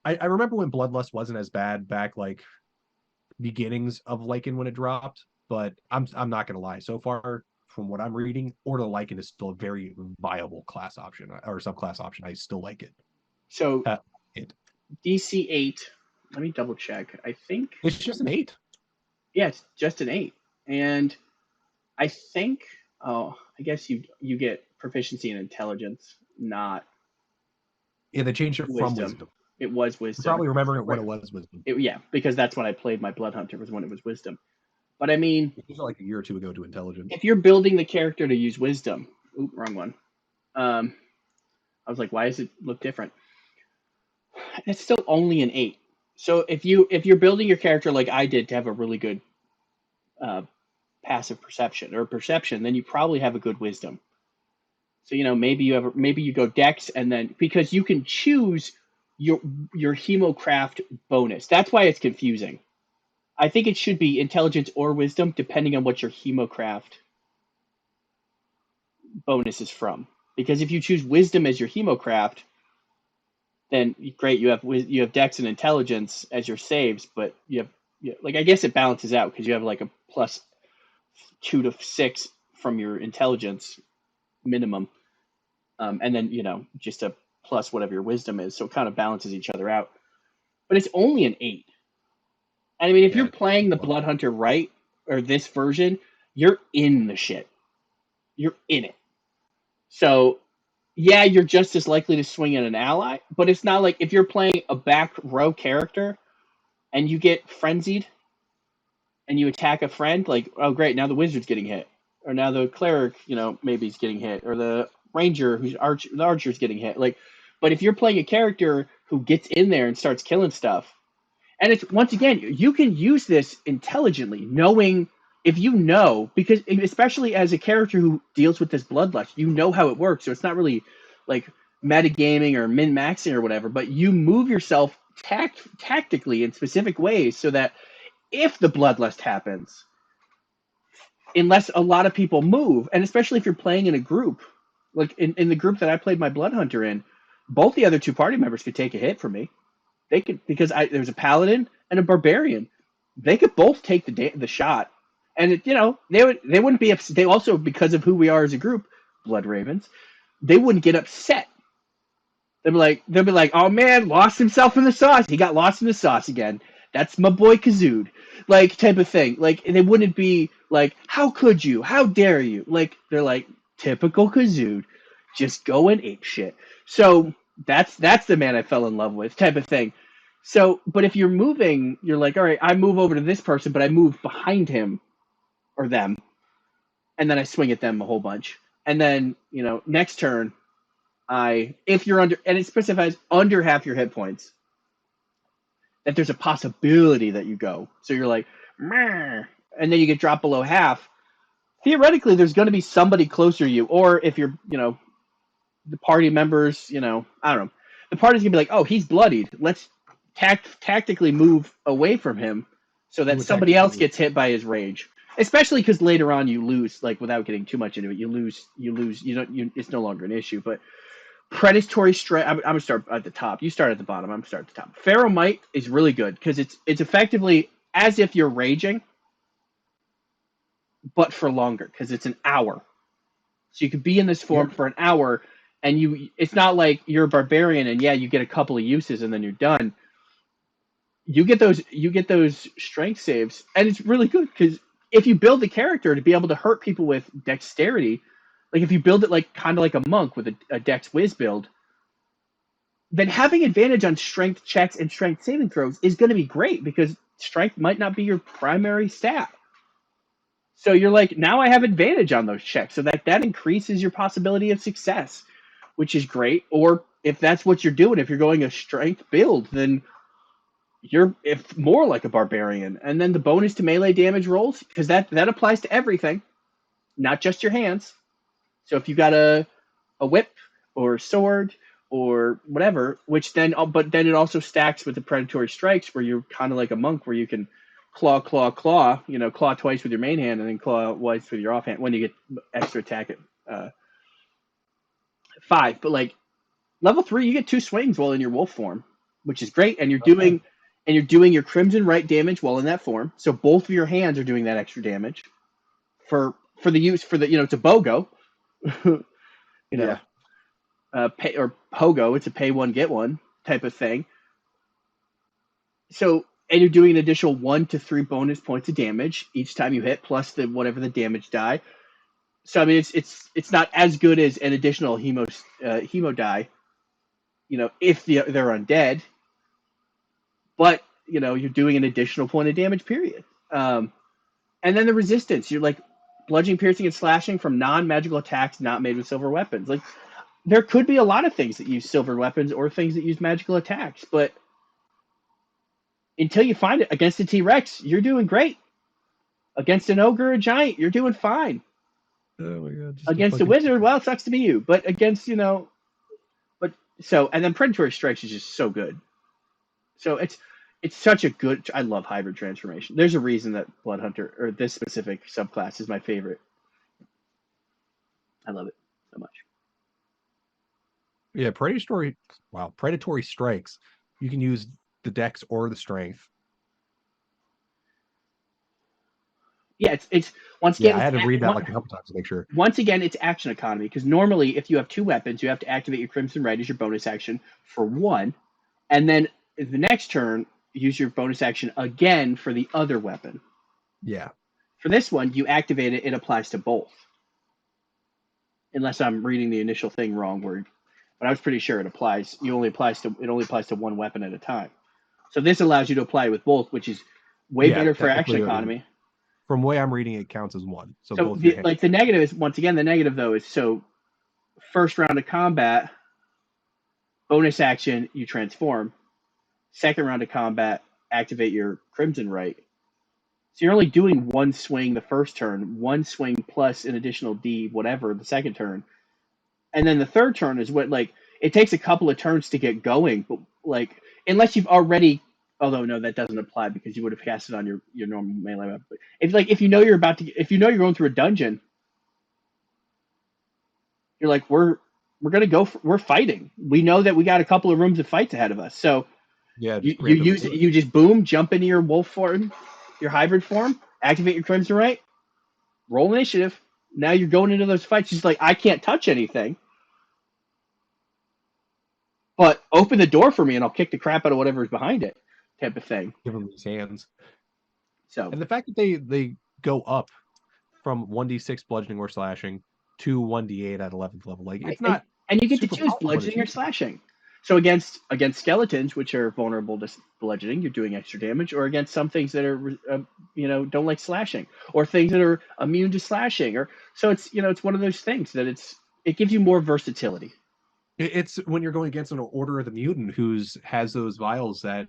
I remember when Bloodlust wasn't as bad back like beginnings of Lycan when it dropped, but I'm not gonna lie. So far, from what I'm reading, Order of Lycan is still a very viable class option or subclass option. I still like it. So DC 8. Let me double check. I think it's just an 8. Yeah, it's just an 8, and I think I guess you get proficiency in intelligence, not. Yeah, they changed it from wisdom. It was wisdom. You're probably remembering when it was wisdom. Yeah, because that's when I played my Blood Hunter, was when it was wisdom. But I mean, it was like a year or two ago to intelligence. If you're building the character to use wisdom, wrong one. I was like, why does it look different? It's still only an 8. So if you're building your character like I did to have a really good passive perception, then you probably have a good wisdom. So maybe you go dex, and then because you can choose your hemocraft bonus. That's why it's confusing. I think it should be intelligence or wisdom, depending on what your hemocraft bonus is from. Because if you choose wisdom as your hemocraft, then great, you have dex and intelligence as your saves, but I guess it balances out because you have like a plus 2 to 6 from your intelligence minimum, and then just a plus whatever your wisdom is, so it kind of balances each other out. But it's only an 8. And I mean, if you're playing the Blood Hunter right, or this version, you're in the shit. You're in it. So, yeah, you're just as likely to swing at an ally, but it's not like if you're playing a back row character and you get frenzied and you attack a friend, like, oh great, now the wizard's getting hit, or now the cleric, maybe he's getting hit, or the ranger the archer's getting hit. Like, but if you're playing a character who gets in there and starts killing stuff, and it's, once again, you can use this intelligently, knowing, if because especially as a character who deals with this bloodlust, how it works. So it's not really like metagaming or min-maxing or whatever, but you move yourself tactically in specific ways so that if the bloodlust happens, unless a lot of people move, and especially if you're playing in a group, like in the group that I played my Blood Hunter in, both the other 2 party members could take a hit from me. They could, because there's a paladin and a barbarian. They could both take the shot, and they wouldn't be upset. They also, because of who we are as a group, Blood Ravens, they wouldn't get upset. They'll be like, oh man, lost himself in the sauce. He got lost in the sauce again. That's my boy Kazood, like, type of thing. Like, they wouldn't be like, how could you? How dare you? Like, they're like, typical Kazood, just going ape shit. So that's the man I fell in love with, type of thing. So, but if you're moving, you're like, all right, I move over to this person, but I move behind him or them, and then I swing at them a whole bunch. And then, next turn, if you're under, and it specifies under half your hit points, that there's a possibility that you go. So you're like, meh, and then you get dropped below half. Theoretically, there's going to be somebody closer to you, or if you're, the party members, I don't know, the party's going to be like, oh, he's bloodied. Let's tactically move away from him so that somebody else gets hit by his rage. Especially because later on you lose, like, without getting too much into it, you lose. It's no longer an issue. But predatory strike. I'm gonna start at the top. You start at the bottom. I'm gonna start at the top. Pharaoh Might is really good because it's effectively as if you're raging, but for longer, because it's an hour. So you could be in this form for an hour, and it's not like you're a barbarian and you get a couple of uses and then you're done. You get those strength saves, and it's really good because if you build the character to be able to hurt people with dexterity, like if you build it like kind of like a monk with a dex whiz build, then having advantage on strength checks and strength saving throws is going to be great because strength might not be your primary stat. So you're like, now I have advantage on those checks, so that increases your possibility of success, which is great. Or if that's what you're doing, if you're going a strength build, then you're more like a barbarian. And then the bonus to melee damage rolls, because that applies to everything, not just your hands. So if you got a whip or a sword or whatever, which then, but then it also stacks with the predatory strikes, where you're kind of like a monk, where you can claw, claw, claw twice with your main hand and then claw once with your offhand when you get extra attack at 5. But like level 3, you get 2 swings while in your wolf form, which is great, and you're doing your crimson right damage while in that form. So both of your hands are doing that extra damage for the use for the it's a BOGO, Yeah. Pay or pogo. It's a pay one get one type of thing. So, and you're doing an additional 1 to 3 bonus points of damage each time you hit, plus the whatever the damage die. So I mean, it's not as good as an additional hemo die, if they're undead, but you're doing an additional point of damage. Period. And then the resistance. You're like bludgeoning, piercing, and slashing from non-magical attacks not made with silver weapons. Like, there could be a lot of things that use silver weapons or things that use magical attacks, but until you find it, against a T-Rex, you're doing great. Against an ogre or a giant, you're doing fine. Oh my God, against a wizard, well, it sucks to be you. But against, and then predatory strikes is just so good. So it's such a good. I love hybrid transformation. There's a reason that Blood Hunter, or this specific subclass, is my favorite. I love it so much. Yeah, predatory strikes. You can use the dex or the strength. Yeah, it's once again. Yeah, I had to read that like a couple times to make sure. Once again, it's action economy, because normally if you have 2 weapons, you have to activate your Crimson Right as your bonus action for 1, and then the next turn use your bonus action again for the other weapon. Yeah. For this one, you activate it; it applies to both. Unless I'm reading the initial thing wrong, but I was pretty sure it applies. It only applies to 1 weapon at a time. So this allows you to apply with both, which is way better for action economy. From the way I'm reading, it counts as 1. So both the negative is, once again, the negative though is, so first round of combat, bonus action, you transform. Second round of combat, activate your Crimson Right. So you're only doing 1 swing the first turn, 1 swing plus an additional D, whatever, the second turn. And then the third turn is what, like, it takes a couple of turns to get going, but like, unless you've already, although no, that doesn't apply because you would have cast it on your normal melee weapon. But if you know you're going through a dungeon, you're like, we're we're fighting. We know that we got a couple of rooms of fights ahead of us. So yeah, you just boom, jump into your wolf form, your hybrid form, activate your Crimson Right, roll initiative. Now you're going into those fights. Just like, I can't touch anything, but open the door for me and I'll kick the crap out of whatever's behind it, type of thing. Give them these hands. So, and the fact that they go up from 1d6 bludgeoning or slashing to 1d8 at 11th level, like, it's not. And you get to choose bludgeoning or slashing. So against skeletons, which are vulnerable to bludgeoning, you're doing extra damage, or against some things that are don't like slashing, or things that are immune to slashing, or so it's it's one of those things that it gives you more versatility. It's when you're going against an Order of the Mutant has those vials that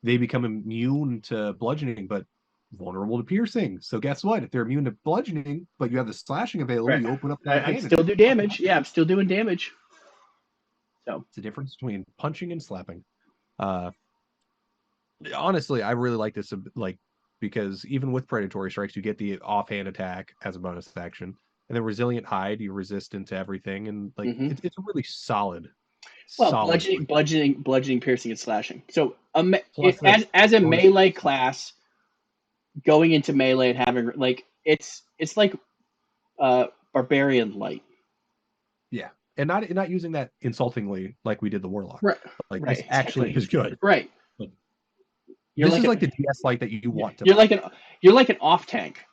they become immune to bludgeoning, but vulnerable to piercing. So guess what? If they're immune to bludgeoning, but you have the slashing available, right, you open up that I still do damage. Yeah, I'm still doing damage. So it's the difference between punching and slapping. Honestly, I really like this, like, because even with predatory strikes, you get the offhand attack as a bonus action, and then resilient hide, you're resistant to everything, and like, it's a really solid. Bludgeoning, piercing, and slashing. So as a melee class, going into melee and having, like, it's like barbarian light. Yeah. And not using that insultingly like we did the Warlock. Right. Like, right, this actually is good. Right. This is like the DS light that you want to. You're like an off tank.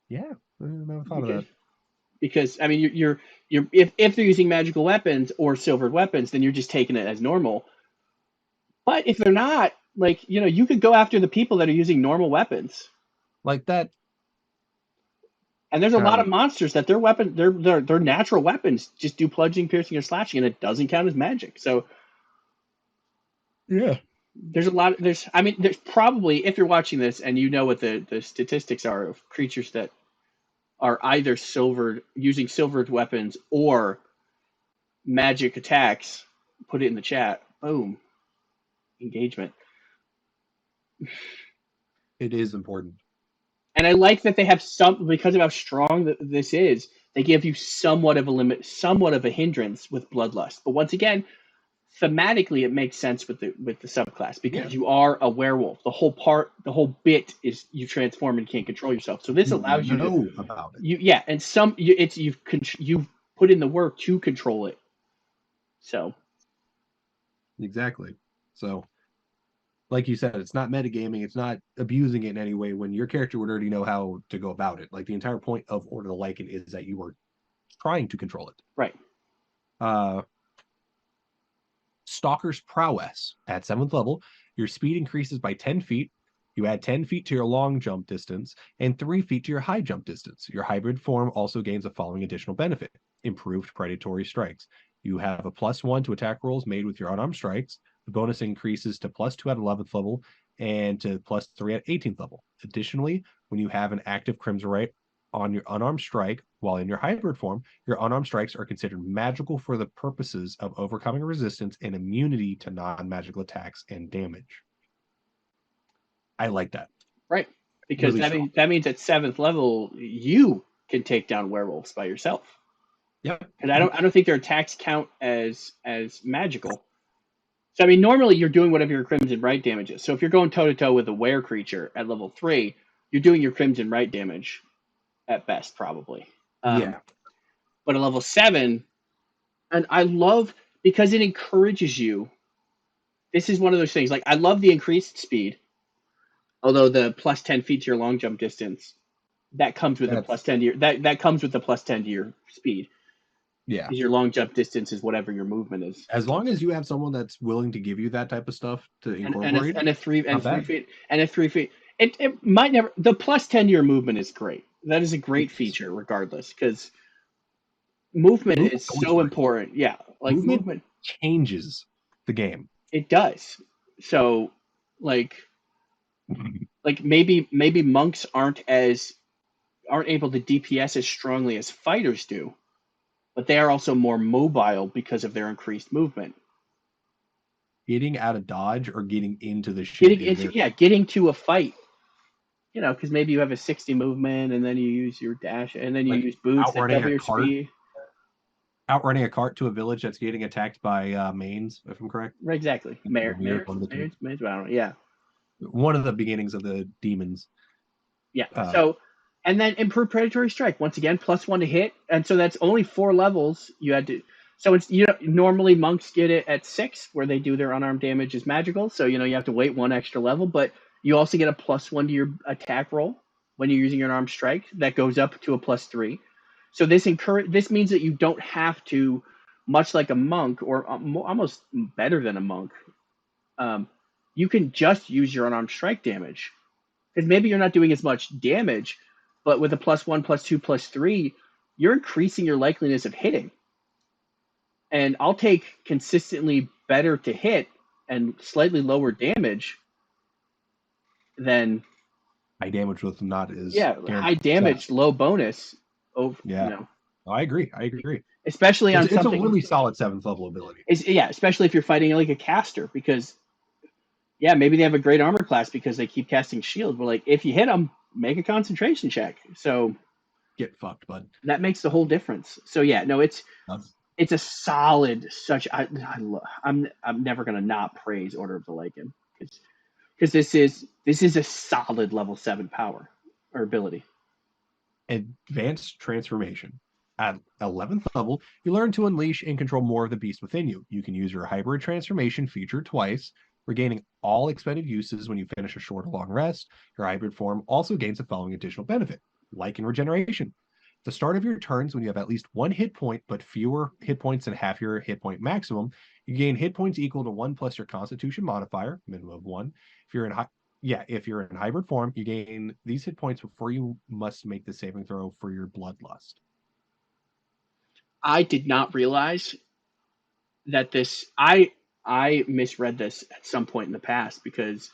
Yeah, I never thought of that. Because I mean, you're if they're using magical weapons or silvered weapons, then you're just taking it as normal. But if they're not, like, you could go after the people that are using normal weapons. Like that. And there's a lot of monsters that their natural weapons just do bludgeoning, piercing, or slashing, and it doesn't count as magic. So yeah, there's probably, if you're watching this and you know what the statistics are of creatures that are either using silvered weapons or magic attacks, put it in the chat. Boom. Engagement. It is important. And I like that they have some, because of how strong this is, they give you somewhat of a limit, somewhat of a hindrance with Bloodlust. But once again, thematically, it makes sense with the subclass because you are a werewolf. The whole bit is you transform and can't control yourself. So this allows you to about it. You've put in the work to control it. So exactly. So, like you said, it's not metagaming. It's not abusing it in any way when your character would already know how to go about it. Like the entire point of Order of the Lycan is that you were trying to control it. Right. Stalker's Prowess. At 7th level, your speed increases by 10 feet. You add 10 feet to your long jump distance and 3 feet to your high jump distance. Your hybrid form also gains the following additional benefit: improved predatory strikes. You have a +1 to attack rolls made with your unarmed strikes. The bonus increases to +2 at 11th level and to +3 at 18th level. Additionally, when you have an active Crimsonite on your unarmed strike while in your hybrid form, your unarmed strikes are considered magical for the purposes of overcoming resistance and immunity to non-magical attacks and damage. I like that. Right. Because really that means at 7th level, you can take down werewolves by yourself. Yep. And I don't think their attacks count as magical. So I mean, normally you're doing whatever your Crimson Right damage is. So if you're going toe to toe with a were creature at level 3, you're doing your Crimson Right damage at best, probably. Yeah. But at level 7, and I love, because it encourages you. This is one of those things. Like, I love the increased speed, although the +10 feet to your long jump distance, that comes with the +10 to your that comes with the +10 to your speed. Yeah. Your long jump distance is whatever your movement is. As long as you have someone that's willing to give you that type of stuff to incorporate, and a 3 feet. It might never. The +10 to your movement is great. That is a great feature, regardless, because movement is so important. Yeah, like movement changes the game. It does. So, like maybe monks aren't able to DPS as strongly as fighters do, but they are also more mobile because of their increased movement. Getting out of dodge or getting into the shit. Getting to a fight. You know, because maybe you have a 60 movement, and then you use your dash, and then you use boots that double your speed. Outrunning a cart to a village that's getting attacked by mains, if I'm correct. Exactly. Mares, I don't know. Yeah. One of the beginnings of the demons. Yeah. So, and then improved predatory strike. Once again, +1 to hit, and so that's only 4 levels you had to. So it's normally monks get it at 6, where they do their unarmed damage as magical. So you have to wait 1 extra level, but you also get a +1 to your attack roll when you're using your unarmed strike. That goes up to a +3. So this means that you don't have to, much like a monk, or almost better than a monk, you can just use your unarmed strike damage. Because maybe you're not doing as much damage, but with a +1, +2, +3, you're increasing your likeliness of hitting. And I'll take consistently better to hit and slightly lower damage than high damage with not as high damage, low bonus. I agree. Especially on something. It's a really solid 7th level ability. Especially if you're fighting like a caster, because maybe they have a great armor class because they keep casting shield, but like if you hit them, make a concentration check. So get fucked, bud. That makes the whole difference. So it's a solid I'm never gonna not praise Order of the Lycan because this is a solid level 7 power or ability. Advanced Transformation. At 11th level, you learn to unleash and control more of the beast within you. You can use your hybrid transformation feature twice, regaining all expended uses when you finish a short or long rest. Your hybrid form also gains the following additional benefit: Lycan regeneration. At the start of your turns, when you have at least 1 hit point, but fewer hit points than half your hit point maximum, you gain hit points equal to 1 plus your Constitution modifier, minimum of 1. If you're in hybrid form, you gain these hit points before you must make the saving throw for your bloodlust. I did not realize that I misread this at some point in the past, because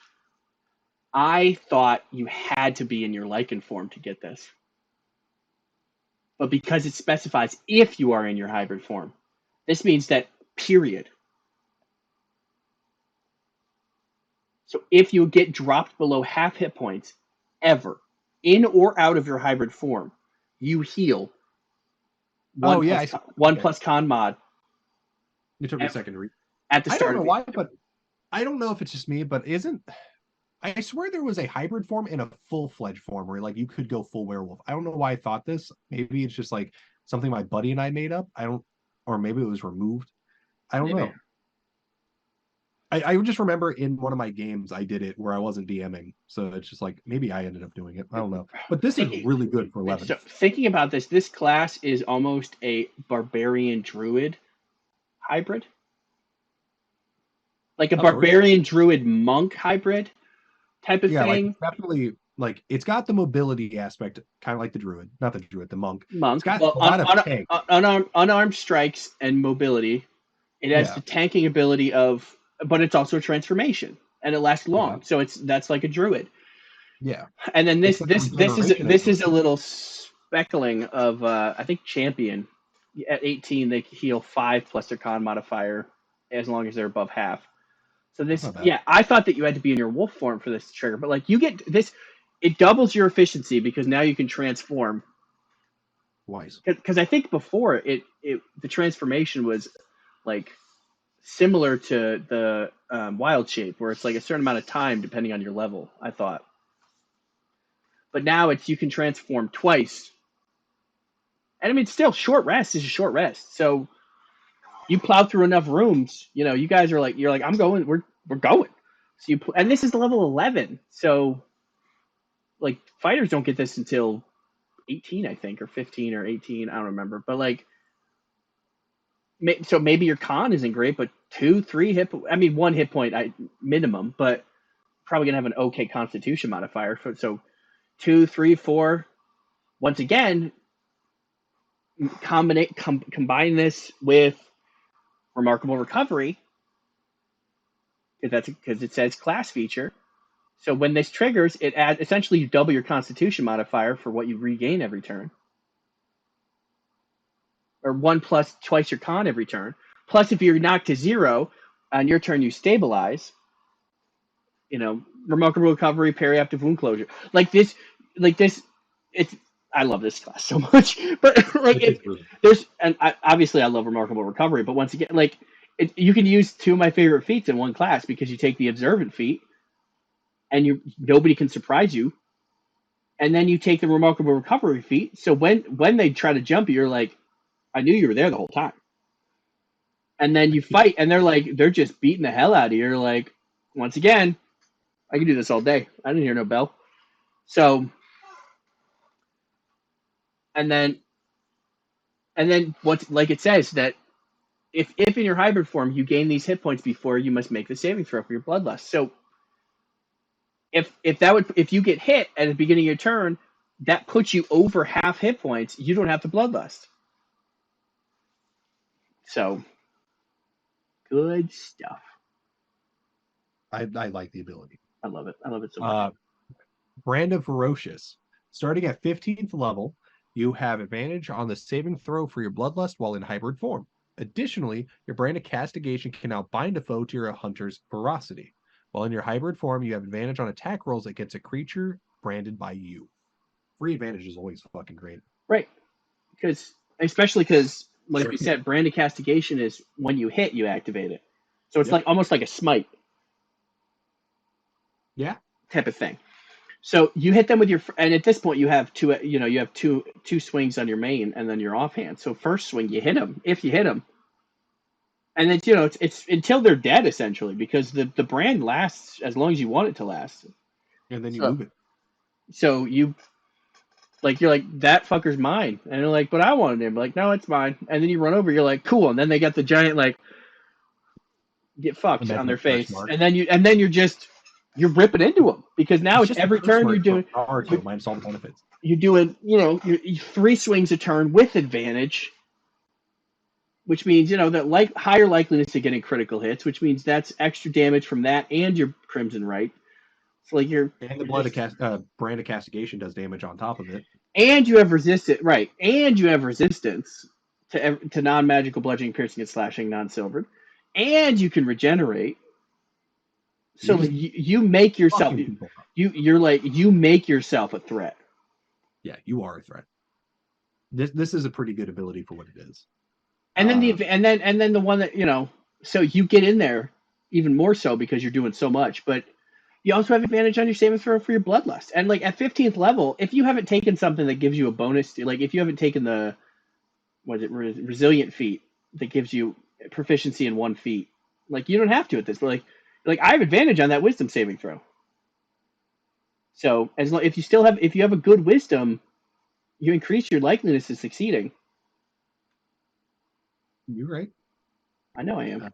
I thought you had to be in your Lycan form to get this. but because it specifies if you are in your hybrid form, this means that period. So if you get dropped below half hit points ever, in or out of your hybrid form, you heal one plus con mod. It took me a second to read. At the start I don't know why, but I don't know if it's just me, but I swear there was a hybrid form and a full-fledged form where like you could go full werewolf. I don't know why I thought this. Maybe it's just like something my buddy and I made up. Or maybe it was removed. I don't know. I just remember in one of my games I did it where I wasn't DMing, so it's just like maybe I ended up doing it. I don't know, but this is really good for 11. So thinking about this class is almost a barbarian druid hybrid, like a barbarian druid monk hybrid type of thing. Like definitely, like it's got the mobility aspect, kind of like the druid, not the druid, the monk. It's got a lot of unarmed strikes and mobility. It has the tanking ability of. But it's also a transformation, and it lasts long. So that's like a druid. Yeah. And then this is a little speckling of I think champion. At 18, they heal 5 plus their con modifier as long as they're above half. So I thought that you had to be in your wolf form for this to trigger, but like you get this, it doubles your efficiency because now you can transform. Wise. Because I think before the transformation was like similar to the wild shape, where it's like a certain amount of time depending on your level, I thought. But now you can transform twice. And I mean, still, short rest is a short rest. So you plow through enough rooms, you guys are like, you're like, I'm going, we're going. So and this is level 11. So like fighters don't get this until 18, I think, or 15 or 18. I don't remember. But like, so maybe your con isn't great, but 2-3 hit. I mean, 1 hit point minimum, but probably gonna have an okay Constitution modifier. So 2, 3, 4. Once again, combine this with Remarkable Recovery, because it says class feature. So when this triggers, it adds essentially you double your Constitution modifier for what you regain every turn. Or 1 plus twice your con every turn. Plus, if you're knocked to 0 on your turn, you stabilize. Remarkable Recovery, periactive wound closure. Like this. I love this class so much. But like, obviously I love Remarkable Recovery. But once again, like you can use 2 of my favorite feats in one class because you take the Observant feat, and nobody can surprise you, and then you take the Remarkable Recovery feat. So when they try to jump you, you're like, I knew you were there the whole time. And then you fight, and they're just beating the hell out of you. You're like, once again, I can do this all day. I didn't hear no bell. So, and then what's like it says that if in your hybrid form you gain these hit points before, you must make the saving throw for your bloodlust. So if you get hit at the beginning of your turn, that puts you over half hit points. You don't have to bloodlust. So, good stuff. I like the ability. I love it. I love it so much. Brand of Ferocious. Starting at 15th level, you have advantage on the saving throw for your bloodlust while in hybrid form. Additionally, your Brand of Castigation can now bind a foe to your hunter's ferocity. While in your hybrid form, you have advantage on attack rolls against a creature branded by you. Free advantage is always fucking great. Right. Especially because, like we said, Brand of Castigation is when you hit, you activate it. So it's like almost like a smite. Yeah. Type of thing. So you hit them with and at this point you have two swings on your main and then your offhand. So first swing you hit them, if you hit them, and then it's until they're dead essentially, because the brand lasts as long as you want it to last. And then you move it. So you're like, that fucker's mine, and they're like, but I wanted him. Like, no, it's mine. And then you run over, you're like, cool, and then they got the giant like get fucked on their face, and then you're ripping into them, because now it's every turn you're doing minus all the benefits. You're doing you're 3 swings a turn with advantage, which means that higher likeliness to getting critical hits, which means that's extra damage from that and your Crimson Right. So like and the Brand of Castigation does damage on top of it. And you have resistance, right? And you have resistance to non-magical bludgeoning, piercing, and slashing, non-silvered. And you can regenerate. So You're just you make yourself fucking people up. you make yourself a threat. Yeah, you are a threat. This is a pretty good ability for what it is. And then the one that so you get in there even more so because you're doing so much, but you also have advantage on your saving throw for your bloodlust. And like at 15th level, if you haven't taken something that gives you a bonus, like if you haven't taken the resilient feat that gives you proficiency in 1 feat, like you don't have to at this. But like I have advantage on that wisdom saving throw. So as long if you have a good wisdom, you increase your likeliness of succeeding. You're right. I know I am.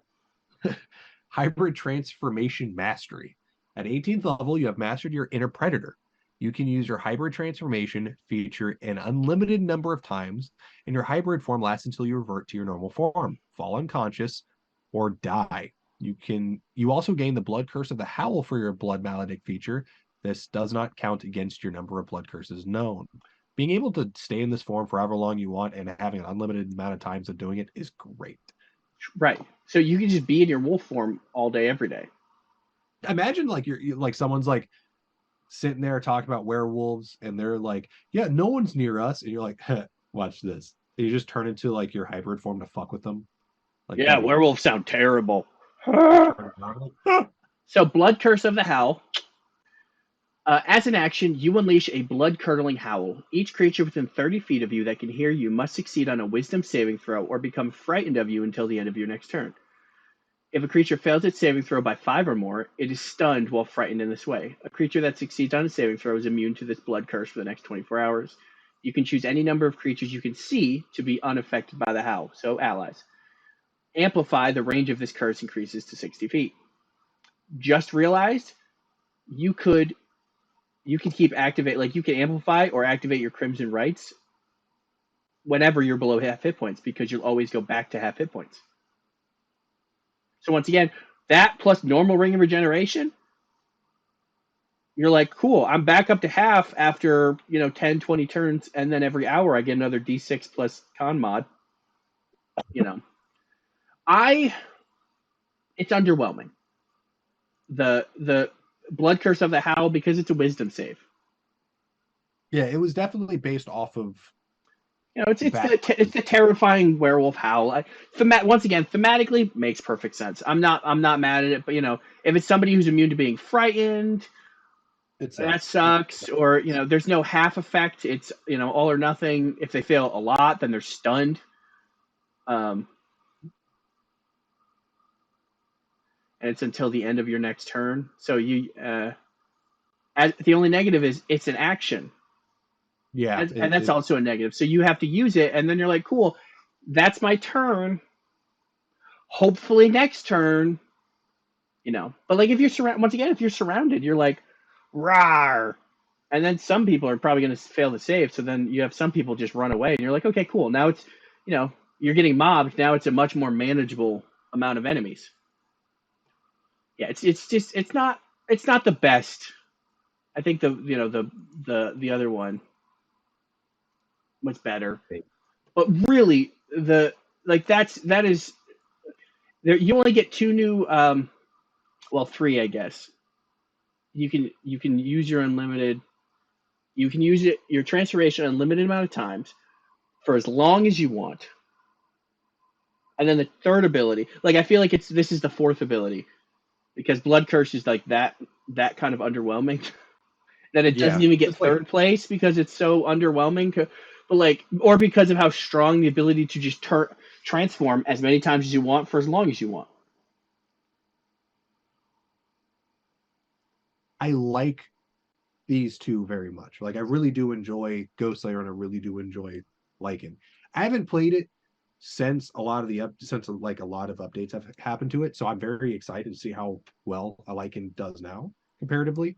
Hybrid Transformation Mastery. At 18th level, you have mastered your inner predator. You can use your hybrid transformation feature an unlimited number of times, and your hybrid form lasts until you revert to your normal form, fall unconscious, or die. You also gain the Blood Curse of the Howl for your Blood Maledict feature. This does not count against your number of blood curses known. Being able to stay in this form for however long you want and having an unlimited amount of times of doing it is great. Right. So you can just be in your wolf form all day, every day. Imagine like you're like someone's like sitting there talking about werewolves and they're like, yeah, no one's near us. And you're like, watch this. And you just turn into like your hybrid form to fuck with them. Like, yeah, werewolves sound terrible. like, So Blood Curse of the Howl. As an action, you unleash a blood-curdling howl. Each creature within 30 feet of you that can hear you must succeed on a wisdom saving throw or become frightened of you until the end of your next turn. If a creature fails its saving throw by 5 or more, it is stunned while frightened in this way. A creature that succeeds on a saving throw is immune to this blood curse for the next 24 hours. You can choose any number of creatures you can see to be unaffected by the howl, so allies. Amplify, the range of this curse increases to 60 feet. Just realized you could keep activate, like you can amplify or activate your Crimson Rights whenever you're below half hit points because you'll always go back to half hit points. So once again, that plus normal Ring of Regeneration, you're like, cool, I'm back up to half after 10, 20 turns, and then every hour I get another D6 plus con mod. It's underwhelming. The Blood Curse of the Howl, because it's a wisdom save. Yeah, it was definitely based off of it's the terrifying werewolf howl. Once again, thematically makes perfect sense. I'm not mad at it, but if it's somebody who's immune to being frightened, that sucks. Or there's no half effect. It's all or nothing. If they fail a lot, then they're stunned. And it's until the end of your next turn. So the only negative is it's an action. Yeah. And that's also a negative. So you have to use it, and then you're like, cool, that's my turn. Hopefully next turn, But like if you're surrounded, you're like, rawr. And then some people are probably going to fail to save. So then you have some people just run away, and you're like, okay, cool. Now it's, you're getting mobbed. Now it's a much more manageable amount of enemies. Yeah, it's not the best. I think the other one was better, but really that is there. You only get 2 new, 3, I guess. You can use your unlimited. You can use your transformation unlimited amount of times for as long as you want. And then the third ability, like I feel like this is the fourth ability, because Blood Curse is like that kind of underwhelming. That it doesn't even get third place because it's so underwhelming. But or because of how strong the ability to just transform as many times as you want for as long as you want. I like these two very much. Like I really do enjoy Ghostslayer and I really do enjoy Lycan. I haven't played it since a lot of updates have happened to it, so I'm very excited to see how well a Lycan does now comparatively.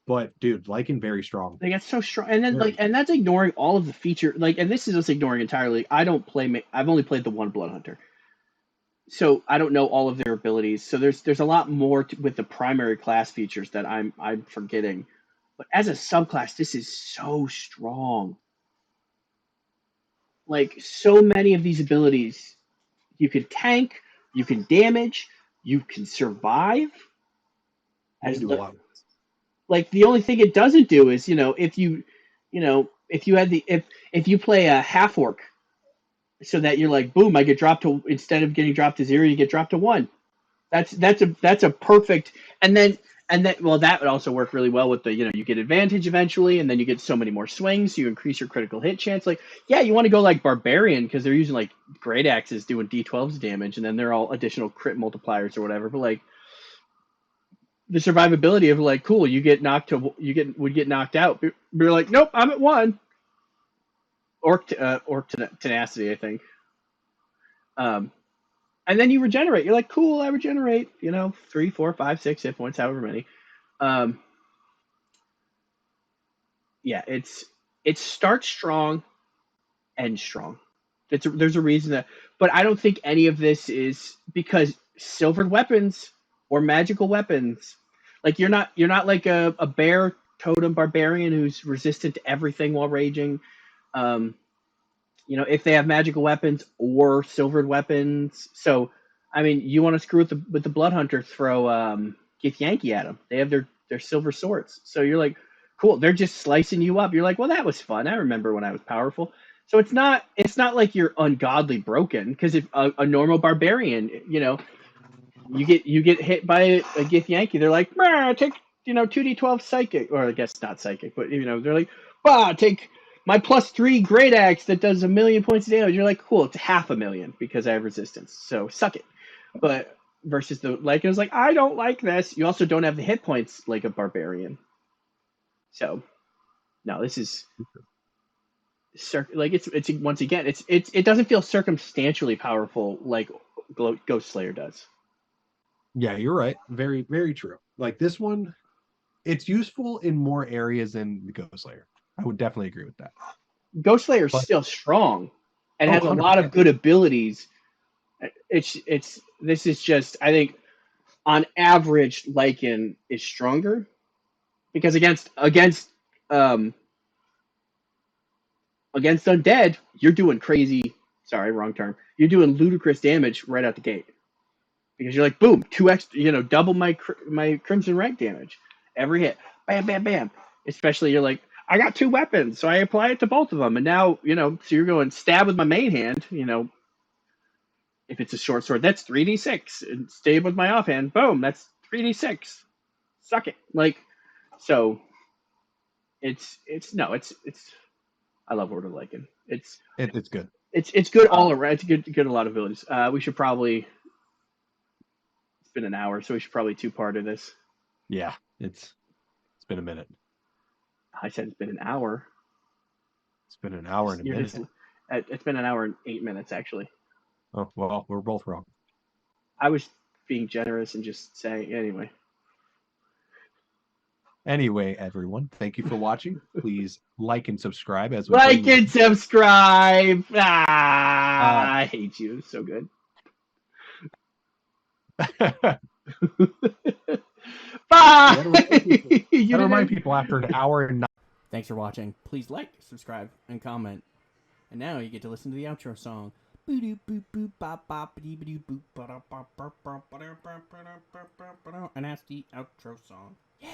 But dude, Lycan very strong. They get so strong, and then and that's ignoring all of the feature. And this is us ignoring entirely. I've only played the one Blood Hunter, so I don't know all of their abilities. So there's a lot more with the primary class features that I'm forgetting. But as a subclass, this is so strong. Like so many of these abilities, you can tank, you can damage, you can survive. You do a lot. Like the only thing it doesn't do is, if you had if you play a half orc, so that you're like, boom, I get dropped to, instead of getting dropped to 0, you get dropped to 1. That's a perfect. And then well, that would also work really well with the, you get advantage eventually, and then you get so many more swings, so you increase your critical hit chance. Like, yeah, you want to go like barbarian because they're using like great axes doing d12s damage, and then they're all additional crit multipliers or whatever. But like the survivability of like, cool, would get knocked out. But you're like, nope, I'm at 1. Orc tenacity, I think. And then you regenerate. You're like, cool, I regenerate. 3, 4, 5, 6 hit points, however many. Yeah, it starts strong, ends strong. There's a reason that, but I don't think any of this is because silvered weapons or magical weapons. Like you're not like a bear totem barbarian who's resistant to everything while raging. If they have magical weapons or silvered weapons. So, I mean, you want to screw with the blood hunter, throw Githyanki at them. They have their silver swords. So you're like, cool. They're just slicing you up. You're like, well, that was fun. I remember when I was powerful. So it's not like you're ungodly broken, because if a normal barbarian, you get hit by a Githyanki, they're like, take 2d12 psychic, or I guess not psychic, but they're like, take my +3 great axe that does 1,000,000 points of damage. You're like, cool, it's 500,000 because I have resistance, so suck it. But versus the Lycan is like, I don't like this. You also don't have the hit points like a barbarian. So no, this is like it's once again, it doesn't feel circumstantially powerful like Ghostslayer does. Yeah, you're right. Very, very true. Like this one, it's useful in more areas than the Ghostslayer. I would definitely agree with that. Ghostslayer is still strong and has a 100%. lot of good abilities. This is just, I think, on average, Lycan is stronger because against undead, you're doing crazy. Sorry, wrong term. You're doing ludicrous damage right out the gate because you're like, boom, 2x, double my crimson rank damage every hit, bam, bam, bam. Especially you're like, I got 2 weapons, so I apply it to both of them, and now so you're going stab with my main hand. If it's a short sword, that's 3d6, and stab with my offhand, boom, that's 3d6. Suck it, like so. It's I love Order Lycan. It's good. It's good all around. It's good a lot of abilities. We should probably. It's been an hour, so we should probably 2-part of this. Yeah, it's been a minute. I said it's been an hour. It's been an hour and a minute. It's been an hour and 8 minutes, actually. Oh, well, we're both wrong. I was being generous and just saying, anyway. Anyway, everyone, thank you for watching. Please like and subscribe as we and subscribe. I hate you. So good. Bye. Gotta remind people after an hour and 9. Thanks for watching. Please like, subscribe, and comment. And now you get to listen to the outro song. And that's the outro song. Yeah.